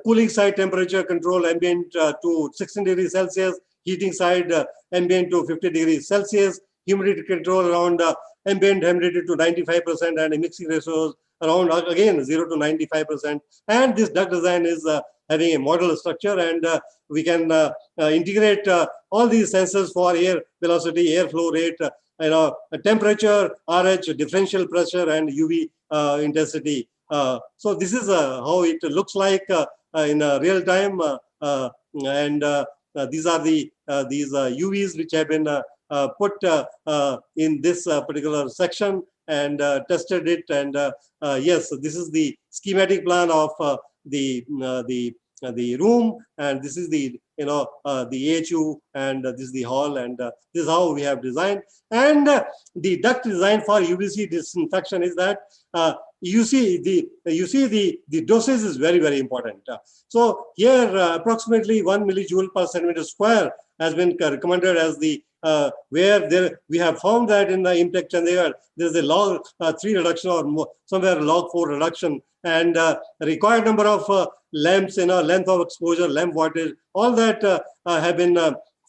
S5: cooling side temperature control ambient to 16 degrees Celsius, heating side ambient to 50 degrees Celsius, humidity control around ambient humidity to 95%, and mixing ratios around again 0 to 95%. And this duct design is having a model structure, and we can integrate all these sensors for air velocity, airflow rate, temperature, RH, differential pressure, and UV intensity. So this is how it looks like in real time, and these are these UVs which have been put in this particular section, and tested it. And yes, this is the schematic plan of the room, and this is the AHU, and this is the hall, and this is how we have designed. And the duct design for UVC disinfection is that you see the dosage is very, very important. So here approximately 1 millijoule per centimeter square has been recommended as the where we have found that in the Imtech Chandigarh there is a log 3 reduction, or somewhere log 4 reduction, and required number of lamps, length of exposure, lamp wattage, all that have been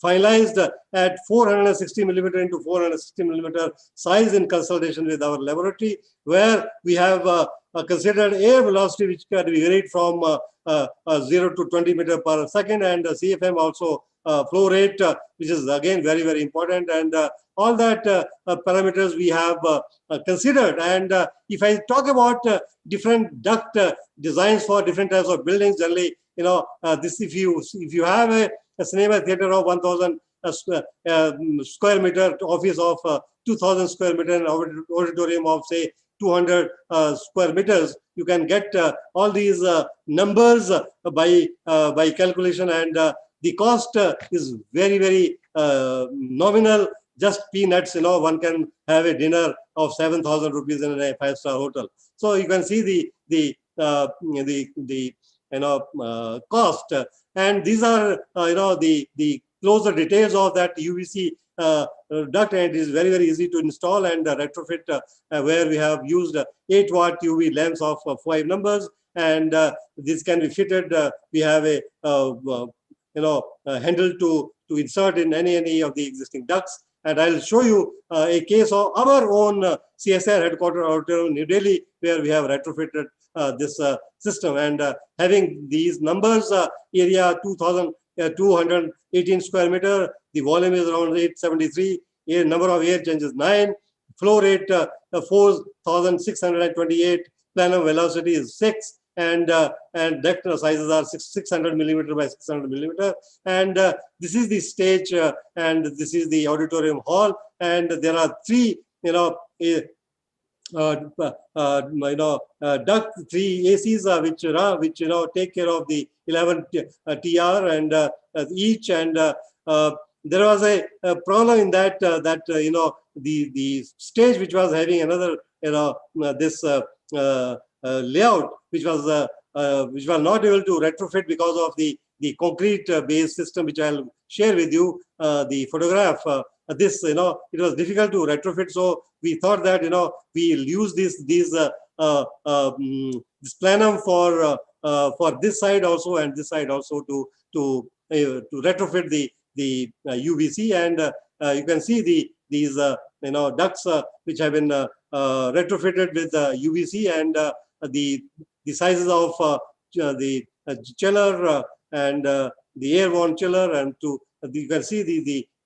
S5: finalized at 460 millimeter into 460 millimeter size in consultation with our laboratory, where we have considered air velocity which can be varied from 0 to 20 meter per second, and CFM also flow rate, which is again very, very important, and all that parameters we have considered. And if I talk about different duct designs for different types of buildings, generally, this if you have a cinema theater of 1,000 square meter, office of 2,000 square meter, and auditorium of say 200 square meters, you can get all these numbers by calculation, and the cost is very, very nominal, just peanuts. One can have a dinner of 7,000 rupees in a 5-star hotel. So you can see the cost, and these are the closer details of that UVC duct, and it is very, very easy to install and retrofit, where we have used 8 watt UV lamps of 5 numbers, and this can be fitted. We have a handle to insert in any of the existing ducts. And I'll show you a case of our own CSIR headquarters auditorium in New Delhi, where we have retrofitted this system. And having these numbers, area 2,218 square meter, the volume is around 873, number of air changes 9, flow rate 4,628, planar velocity is 6, and duct sizes are 600 millimeter by 600 millimeter. And this is the stage, and this is the auditorium hall. And there are three, duct, three ACs which take care of the 11 TR and each. And there was a problem in that the stage which was having another this layout which was not able to retrofit because of the concrete based system, which I'll share with you the photograph. This it was difficult to retrofit, so we thought that we'll use this plenum for this side also and this side also to retrofit the UVC. And you can see these ducts which have been retrofitted with UVC, and the sizes of the chiller and the airborne chiller, and you can see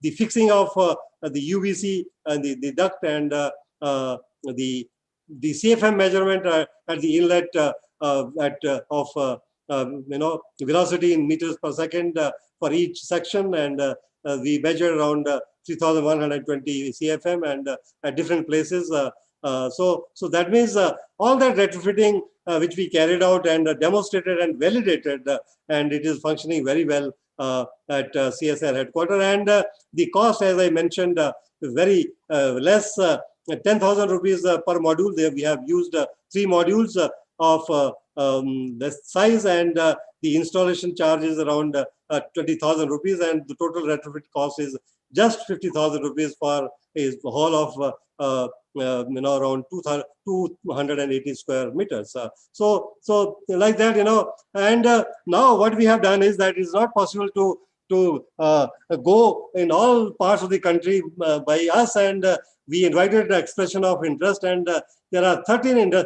S5: the fixing of the UVC and the duct, and the CFM measurement at the inlet of velocity in meters per second for each section, and we measured around 3,120 CFM and at different places. So that means all that retrofitting which we carried out and demonstrated and validated, and it is functioning very well at CSIR headquarters. And the cost, as I mentioned, is very less, 10,000 rupees per module. There we have used 3 modules of the size, and the installation charge is around 20,000 rupees, and the total retrofit cost is just 50,000 rupees for a hall of around 280 square meters. So like that, and now what we have done is that it's not possible to go in all parts of the country by us, and we invited the expression of interest, and there are 30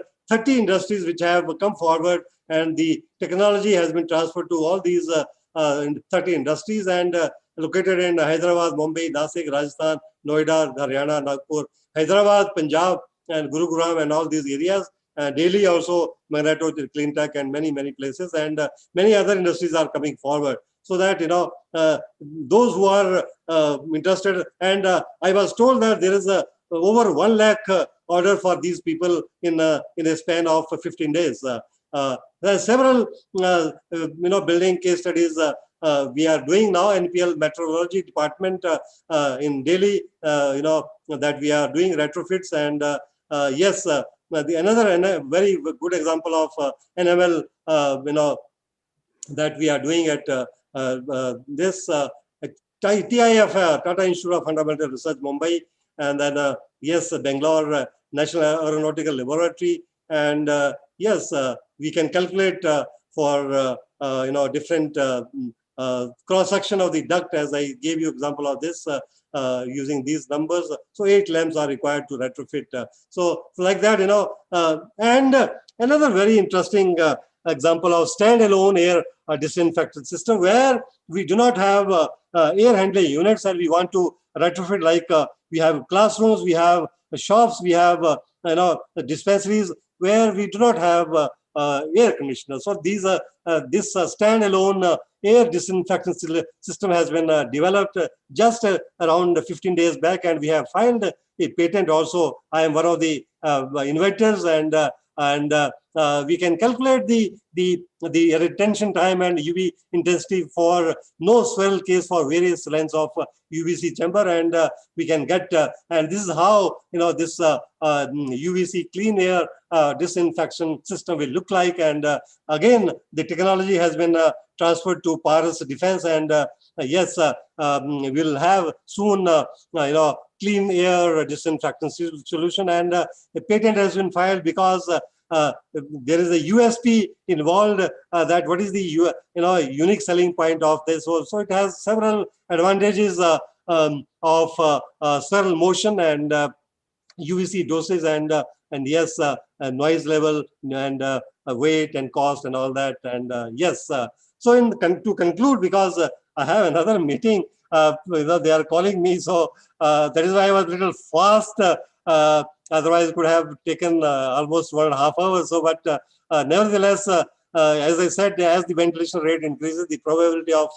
S5: industries which have come forward, and the technology has been transferred to all these 30 industries, and located in Hyderabad, Mumbai, Nasik, Rajasthan, Noida, Haryana, Nagpur, Hyderabad, Punjab, and Gurugram, and all these areas. Delhi also, Magneto, Clean Tech, and many places, and many other industries are coming forward. So that those who are interested, and I was told that there is over 1 lakh order for these people in a span of 15 days. There are several building case studies we are doing now. NPL Meteorology Department in Delhi, that we are doing retrofits, and yes, another very good example of NML, that we are doing at this TIF, Tata Institute of Fundamental Research, Mumbai, and then yes, Bangalore National Aeronautical Laboratory, and yes, we can calculate for different cross section of the duct, as I gave you example of this using these numbers. So 8 lamps are required to retrofit. So like that, and another very interesting example of standalone air disinfectant system, where we do not have air handling units, and we want to retrofit, like we have classrooms, we have shops, we have dispensaries where we do not have air conditioners. So these this standalone air disinfectant system has been developed just around 15 days back, and we have filed a patent also. I am one of the inventors, and we can calculate the retention time and UV intensity for no swirl case for various lengths of UVC chamber, and we can get and this is how this UVC clean air disinfection system will look like. And again, the technology has been transferred to Paris Defense, and yes, we'll have soon clean air disinfectant solution, and the patent has been filed because there is a USP involved, that what is the unique selling point of this. So it has several advantages of swirl motion and UVC doses, and yes, noise level, and weight and cost and all that, and yes. So to conclude, because I have another meeting, they are calling me, so that is why I was a little fast. Otherwise, it could have taken almost 1.5 hours. So, but nevertheless, as I said, as the ventilation rate increases, the probability of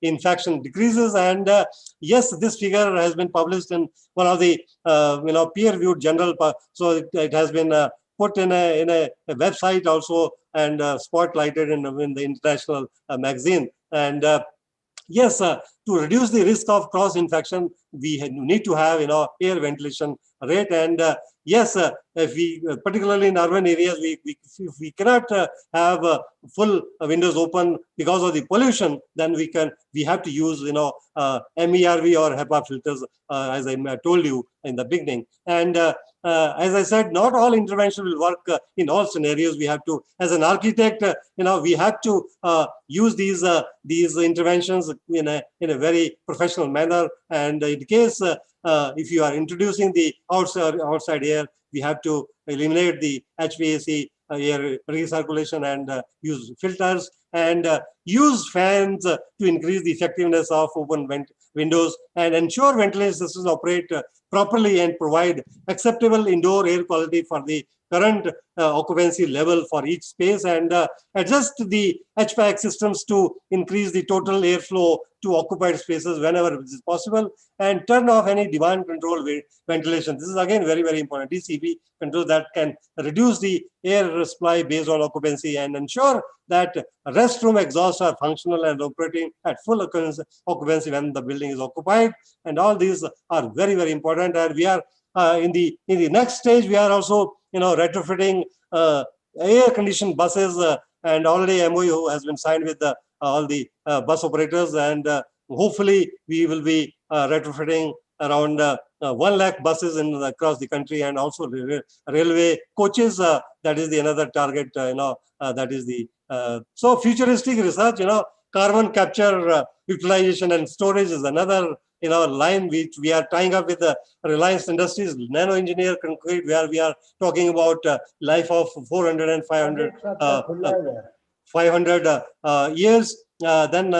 S5: infection decreases. And yes, this figure has been published in one of the peer-reviewed journal. So it has been put in a website also, and spotlighted in the international magazine. And yes, to reduce the risk of cross-infection, we need to have air ventilation rate. And yes, if we particularly in urban areas, we cannot have full windows open because of the pollution, then we have to use MERV or HEPA filters, as I told you in the beginning. And as I said, not all intervention will work in all scenarios. We have to, as an architect, we have to use these interventions in a very professional manner. And in case if you are introducing the outside air, we have to eliminate the HVAC air recirculation and use filters, and use fans to increase the effectiveness of open windows, and ensure ventilation systems operate properly and provide acceptable indoor air quality for the current occupancy level for each space, and adjust the HVAC systems to increase the total airflow to occupied spaces whenever it is possible, and turn off any demand control ventilation. This is again very, very important. DCV control that can reduce the air supply based on occupancy and ensure that restroom exhausts are functional and operating at full occupancy when the building is occupied. And all these are very, very important. And we are in the next stage, we are also retrofitting air-conditioned buses, and already MOU has been signed with all the bus operators, and hopefully we will be retrofitting around 1 lakh buses across the country, and also railway coaches. That is the another target. That is the so futuristic research. Carbon capture, utilization, and storage is another line which we are tying up with the Reliance Industries Nano Engineer Concrete, where we are talking about life of 400 and 500 years. Then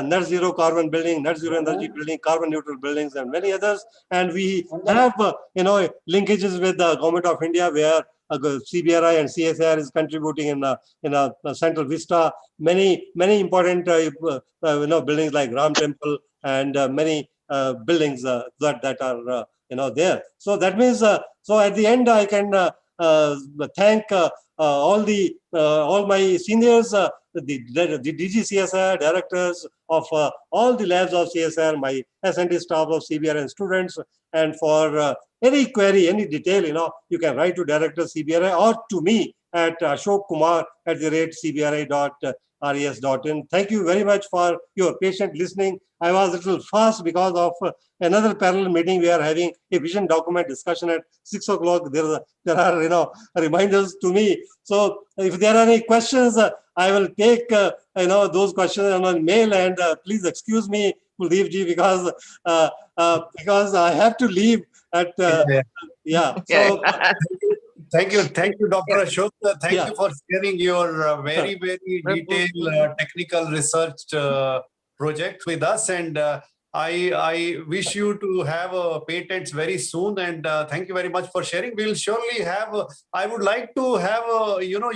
S5: net zero carbon building, net zero energy building, carbon neutral buildings, and many others. And we have linkages with the Government of India, where CBRI and CSIR is contributing in a central vista. Many important buildings like Ram Temple, and many buildings that are there. So that means so at the end I can thank all my seniors, the DGCSIR directors of all the labs of CSIR, my S&T staff of CBR and students. And for any query, any detail, you can write to Director CBRI or to me at Ashok Kumar @cbri.res.in. Thank you very much for your patient listening. I was a little fast because of another parallel meeting. We are having a vision document discussion at 6 o'clock. There are reminders to me. So if there are any questions, I will take those questions on mail. And please excuse me, Kuldeep ji, because I have to leave at yeah. So.
S3: Thank you, Dr. Ashok. Thank you for sharing your very, very detailed technical research project with us. And I wish you to have patents very soon. And thank you very much for sharing. We'll surely have. I would like to have your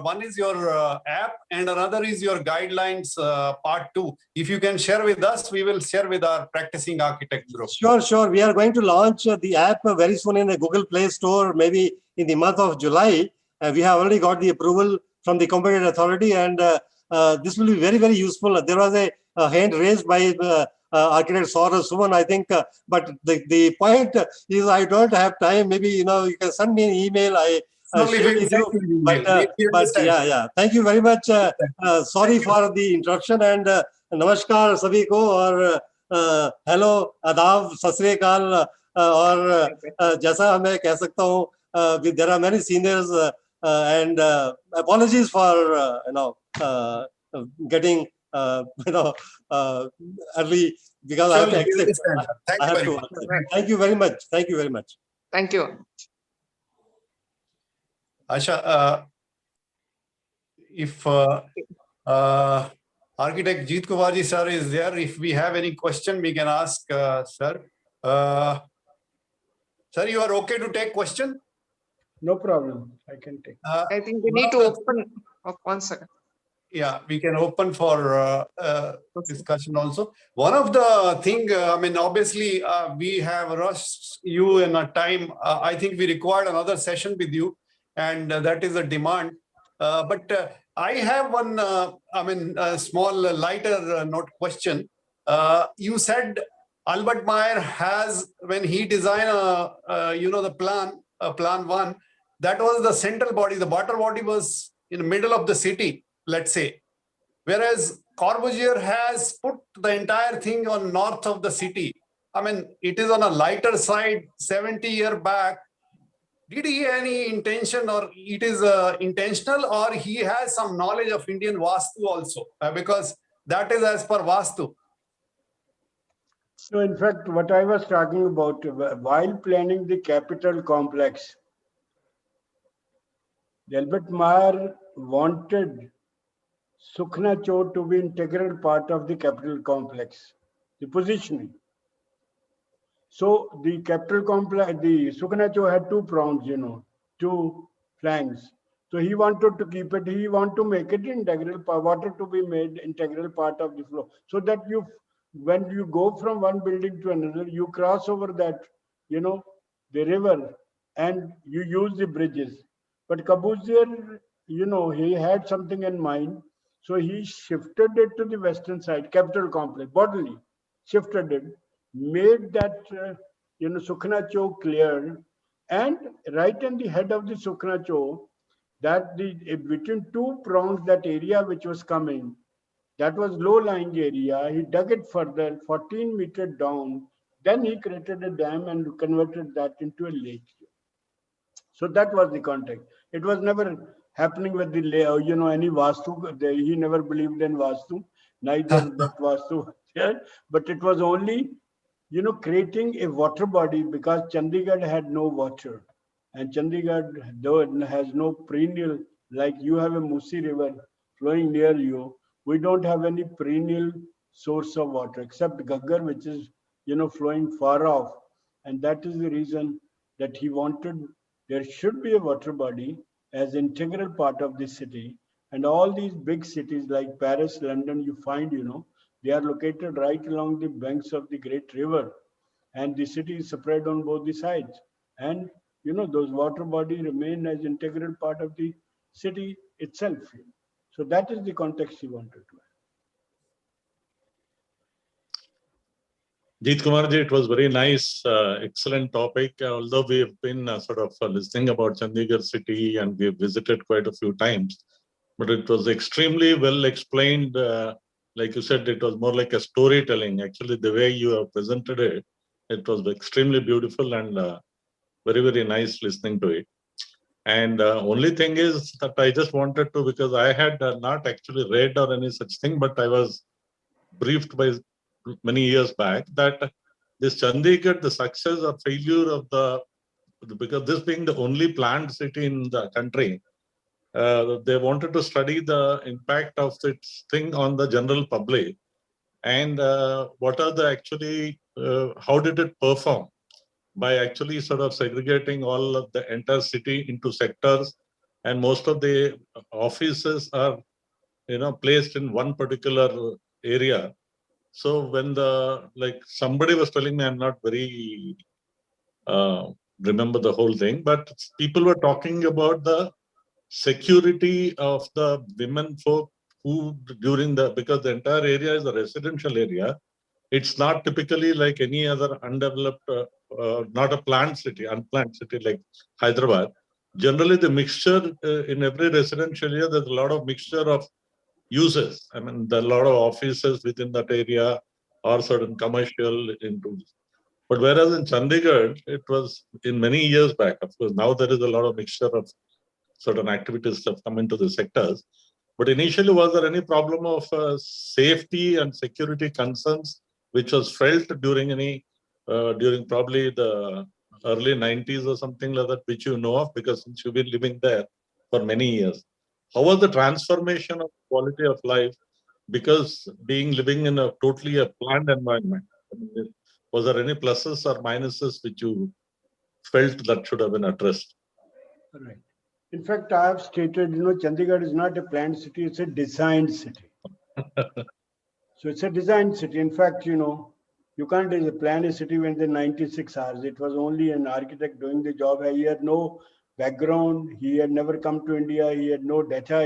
S3: one is your app, and another is your guidelines part 2. If you can share with us, we will share with our practicing architect group. Sure.
S5: We are going to launch the app very soon in the Google Play Store, maybe in the month of July. We have already got the approval from the competent authority, and this will be very, very useful. There was a hand raised by architect Suman, I think, but the point is I don't have time. Maybe you can send me an email. I share with you. But yeah. Thank you very much. Sorry for the interruption, and namaskar sabhi ko, or hello, adab, sat sri akal, और जैसा मैं कह सकता हूँ, there are many seniors, and apologies for getting early, because I have to exit. Thank you very much. Thank you very much.
S1: Thank you.
S3: Asha, if Architect Jeet Kumar ji sir is there, if we have any question, we can ask sir. Sir, you are okay to take question?
S4: No problem. I can take.
S1: I think we need to open. Oh, 1 second.
S3: Yeah, we can open for discussion also. One of the thing, I mean, obviously, we have rushed you in a time. I think we required another session with you, and that is a demand. But I have one, I mean, a small lighter note question. You said Albert Meyer has, when he designed, the plan one, that was the central body. The water body was in the middle of the city, let's say. Whereas Corbusier has put the entire thing on north of the city. I mean, it is on a lighter side, 70 years back. Did he have any intention, or it is intentional, or he has some knowledge of Indian Vastu also? Because that is as per Vastu.
S4: So in fact, what I was talking about while planning the capital complex, Albert Meyer wanted Sukhna Chowk to be integral part of the capital complex, the positioning. So the capital complex, the Sukhna Chowk had two prongs, two flanks. So he wanted to keep it, he wanted to make it integral, water to be made integral part of the flow. So that when you go from one building to another, you cross over that, the river, and you use the bridges. But Caboose, he had something in mind. So he shifted it to the western side, capital complex, bodily, shifted it, made that, Sukhna Chowk clear, and right in the head of the Sukhna Chowk, that between two prongs, that area which was coming, that was low-lying area. He dug it further, 14 meters down. Then he created a dam and converted that into a lake. So that was the context. It was never happening with the, any Vastu. He never believed in Vastu, neither that Vastu there. But it was only, creating a water body, because Chandigarh had no water. And Chandigarh, though it has no perennial, like you have a Musi river flowing near you, we don't have any perennial source of water except Gaggar, which is, flowing far off. And that is the reason that he wanted, there should be a water body as integral part of the city. And all these big cities like Paris, London, you find, they are located right along the banks of the great river. And the city is spread on both the sides. And, those water bodies remain as integral part of the city itself. So that is the context he wanted to have.
S2: Ajit Kumarji, it was very nice, excellent topic. Although we have been listening about Chandigarh city and we have visited quite a few times, but it was extremely well explained. Like you said, it was more like a storytelling. Actually, the way you have presented it, it was extremely beautiful and very, very nice listening to it. And only thing is that I just wanted to, because I had not actually read or any such thing, but I was briefed by many years back that this Chandigarh, the success or failure of because this being the only planned city in the country, they wanted to study the impact of its thing on the general public, and what are the actually, how did it perform by actually sort of segregating all of the entire city into sectors, and most of the offices are, placed in one particular area. So when somebody was telling me, I'm not very remember the whole thing, but people were talking about the security of the women folk who because the entire area is a residential area. It's not typically like any other undeveloped, not a planned city, unplanned city like Hyderabad. Generally, the mixture in every residential area, there's a lot of mixture of uses. I mean, there are a lot of offices within that area or certain commercial into. But whereas in Chandigarh, it was in many years back, of course, now there is a lot of mixture of certain activities that come into the sectors. But initially, was there any problem of safety and security concerns, which was felt during during probably the early 90s or something like that, which you know of, because since you've been living there for many years? How was the transformation of quality of life? Because living in a totally a planned environment, was there any pluses or minuses which you felt that should have been addressed?
S4: Right. In fact, I have stated, Chandigarh is not a planned city, it's a designed city. So it's a designed city. In fact, you can't plan a city within 96 hours. It was only an architect doing the job. He had no background. He had never come to India. He had no data,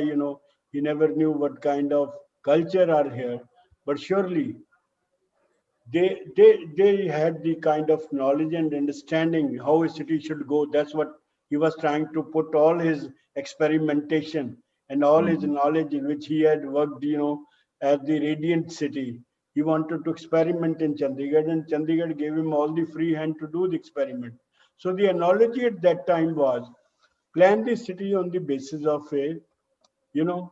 S4: He never knew what kind of culture are here. But surely they had the kind of knowledge and understanding how a city should go. That's what he was trying to put all his experimentation and all his knowledge in which he had worked, at the Radiant City. He wanted to experiment in Chandigarh, and Chandigarh gave him all the free hand to do the experiment. So the analogy at that time was plan the city on the basis of a, you know,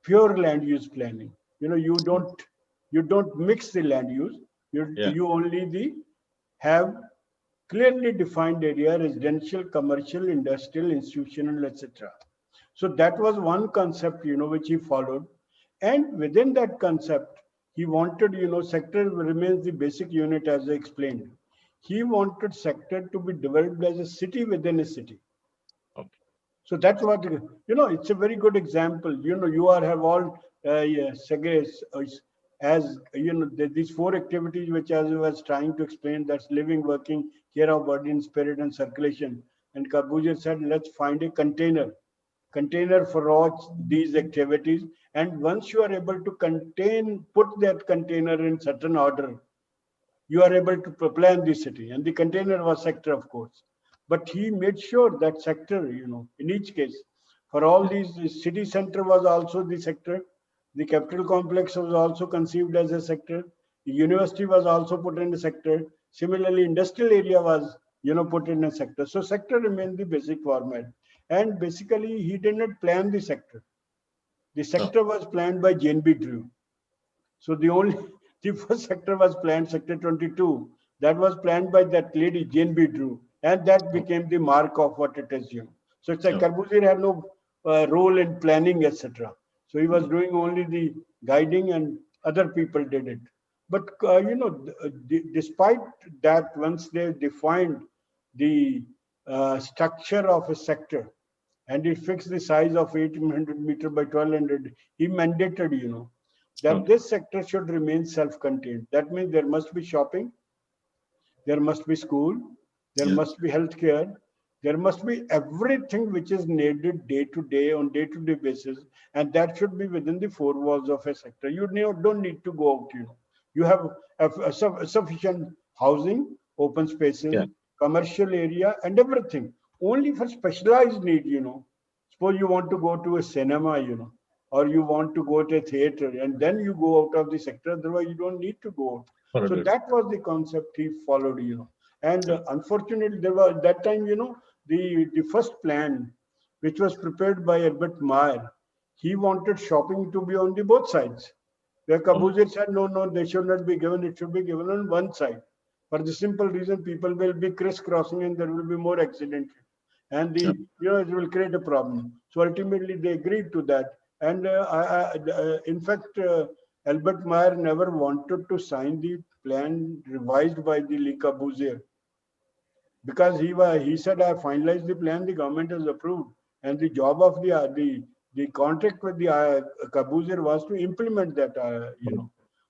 S4: pure land use planning. You don't mix the land use. You only have clearly defined area, residential, commercial, industrial, institutional, etc. So that was one concept, which he followed. And within that concept, he wanted, sector remains the basic unit as I explained. He wanted sector to be developed as a city within a city.
S2: Okay.
S4: So that's what, it's a very good example. You are have all as, these four activities which I was trying to explain, that's living, working, care of body and spirit and circulation. And Kabuto said, let's find a container for all these activities. And once you are able to put that container in certain order, you are able to plan the city. And the container was sector, of course. But he made sure that sector, in each case, for all these, the city center was also the sector. The capital complex was also conceived as a sector. The university was also put in a sector. Similarly, industrial area was, put in a sector. So sector remained the basic format. And basically, he did not plan the sector. The sector was planned by J.N.B. Drew. So the first sector was planned, sector 22. That was planned by that lady, J.N.B. Drew. And that became the mark of what it is. So it's like Caboose had no role in planning, etc. So he was doing only the guiding and other people did it. But, despite that, once they defined the structure of a sector, and it fixed the size of 1800 meter by 1200, he mandated, that this sector should remain self-contained. That means there must be shopping, there must be school, there must be healthcare, there must be everything which is needed day to day on day-to-day basis, and that should be within the four walls of a sector. You don't need to go out. You have sufficient housing, open spaces, commercial area, and everything. Only for specialized need, Suppose you want to go to a cinema, or you want to go to a theater, and then you go out of the sector. Otherwise, you don't need to go out. So that was the concept he followed, And unfortunately, there was that time, the first plan, which was prepared by Albert Meyer, he wanted shopping to be on the both sides. Where Caboose said, no, they should not be given. It should be given on one side. For the simple reason, people will be crisscrossing and there will be more accidents. And it will create a problem. So ultimately, they agreed to that. And in fact, Albert Meyer never wanted to sign the plan revised by the Le Corbusier, because he said, I finalized the plan, the government has approved, and the job of the contract with the Corbusier was to implement that,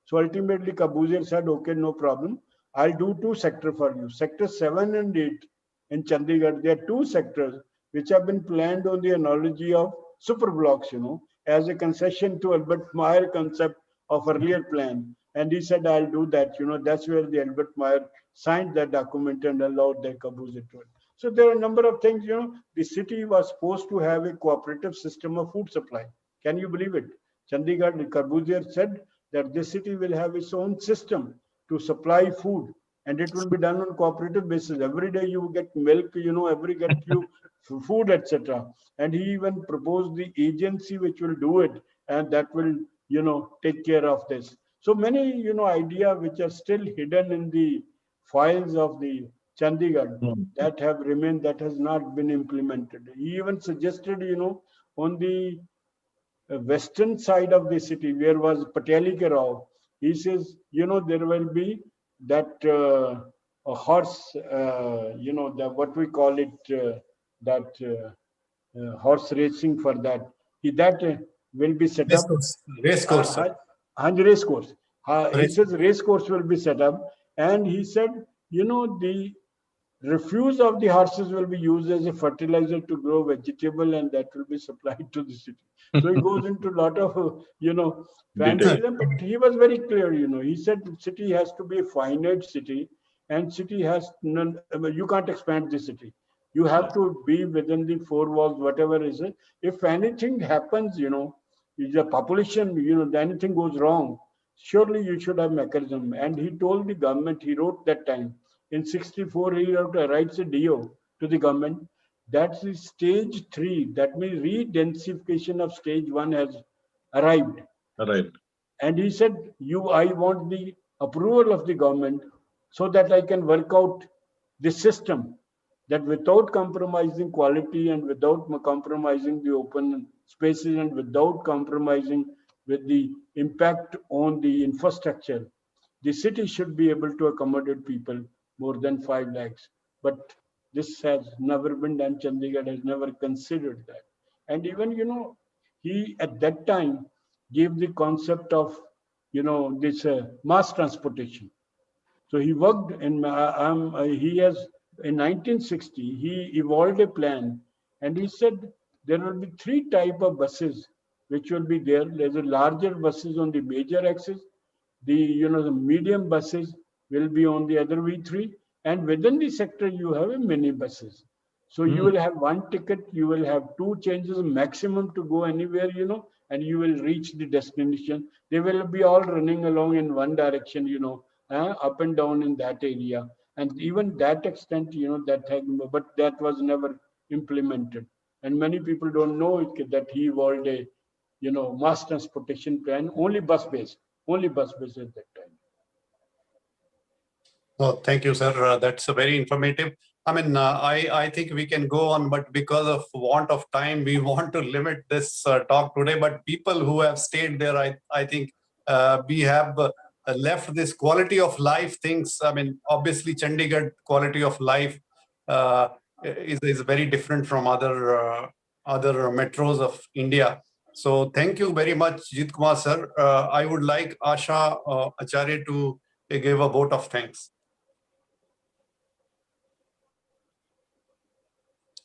S4: So ultimately, Corbusier said, okay, no problem. I'll do two sectors for you. Sector 7 and 8 in Chandigarh, there are two sectors which have been planned on the analogy of super blocks, as a concession to Albert Meyer concept of earlier plan. And he said, I'll do that. That's where the Albert Meyer signed that document and allowed the Caboose to it. So there are a number of things, the city was supposed to have a cooperative system of food supply. Can you believe it? Chandigarh, the Corbusier said that this city will have its own system to supply food, and it will be done on cooperative basis. Every day you get milk, get you food, etc. And he even proposed the agency which will do it, and that will, take care of this. So many, ideas which are still hidden in the files of the Chandigarh that have remained, that has not been implemented. He even suggested, on the western side of the city, where was Pateli Rao, he says, there will be that a horse, what we call it, horse racing for that. That will be set up.
S3: Race course, sir.
S4: Race course. He
S3: Race
S4: says race course will be set up, and he said, the refuse of the horses will be used as a fertilizer to grow vegetable, and that will be supplied to the city. So he goes into a lot of, fancyism, but he was very clear, he said city has to be a finite city, and city has none, you can't expand the city. You have to be within the four walls, whatever is it. If anything happens, the population, anything goes wrong, surely you should have mechanism. And he told the government, he wrote that time, in 64, he writes a DO to the government. That's the stage 3. That means re-densification of stage 1 has arrived.
S2: Right.
S4: And he said, I want the approval of the government so that I can work out the system, that without compromising quality and without compromising the open spaces and without compromising with the impact on the infrastructure, the city should be able to accommodate people more than 5 lakhs. But this has never been done. Chandigarh has never considered that. And even, he at that time gave the concept of, this mass transportation. So he worked in, he has, in 1960, he evolved a plan, and he said there will be 3 types of buses which will be there. There's a larger buses on the major axis, the medium buses will be on the other V3, and within the sector you have a mini buses. So you will have 1 ticket, you will have 2 changes maximum to go anywhere, and you will reach the destination. They will be all running along in one direction, up and down in that area. And even that extent, but that was never implemented. And many people don't know that he evolved a, mass transportation plan, only bus-based at that time.
S3: Oh, thank you, sir. That's very informative. I mean, I think we can go on, but because of want of time, we want to limit this talk today. But people who have stayed there, I think we have left this quality of life things. I mean, obviously, Chandigarh quality of life is very different from other metros of India. So thank you very much, Ajit Kumar, sir. I would like Asha Acharya to give a vote of thanks.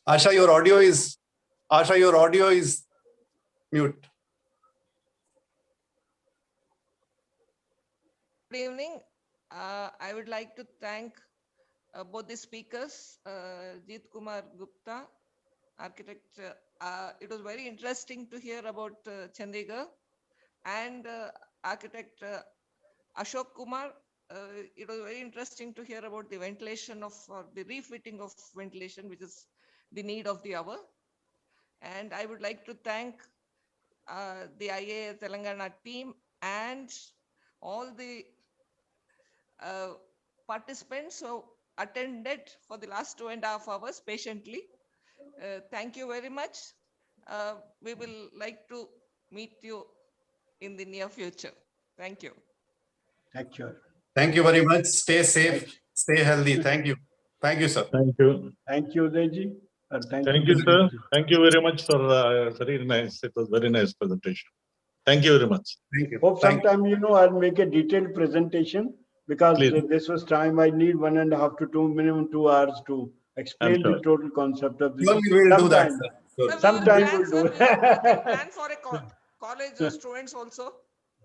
S3: Asha, your audio is mute.
S1: Good evening. I would like to thank both the speakers, Ajit Kumar Gupta, architect. It was very interesting to hear about Chandigarh, and architect Ashok Kumar. It was very interesting to hear about the ventilation of the refitting of ventilation, which is the need of the hour. And I would like to thank the IIA Telangana team and all the participants who attended for the last 2.5 hours patiently. Thank you very much. We will like to meet you in the near future. Thank you.
S4: Thank you.
S3: Thank you very much. Stay safe, stay healthy. Thank you. Thank you, sir.
S2: Thank you.
S4: Thank you, Udayji.
S2: Thank you, sir. Thank you very much for very nice. It was very nice presentation. Thank you very much.
S3: Thank you.
S4: Hope sometime, I'll make a detailed presentation, because
S2: Please.
S4: this was time I need 1.5 to minimum 2 hours to explain the total concept of this.
S3: Sure, we will do that, sir. Sure.
S4: Sometime we'll do.
S1: We can plan for a college students also.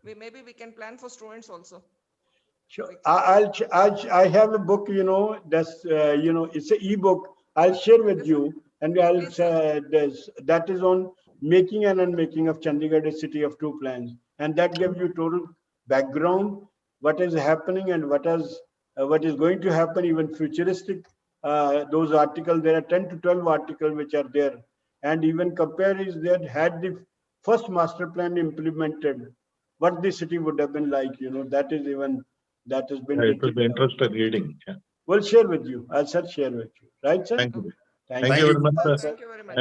S1: Maybe we can plan for students also.
S4: Sure. I have a book, that's, it's an e-book. I'll share with you, and that is on making and unmaking of Chandigarh, a city of 2 plans. And that gives you total background, what is happening and what is going to happen, even futuristic. Those articles, there are 10 to 12 articles which are there. And even compare is that had the first master plan implemented, what the city would have been like, that has been.
S2: It will be interesting reading. Yeah.
S4: We'll share with you. I'll share with you. Right, sir?
S2: Thank you.
S4: Thank
S2: you very much, sir.
S1: Thank you very much.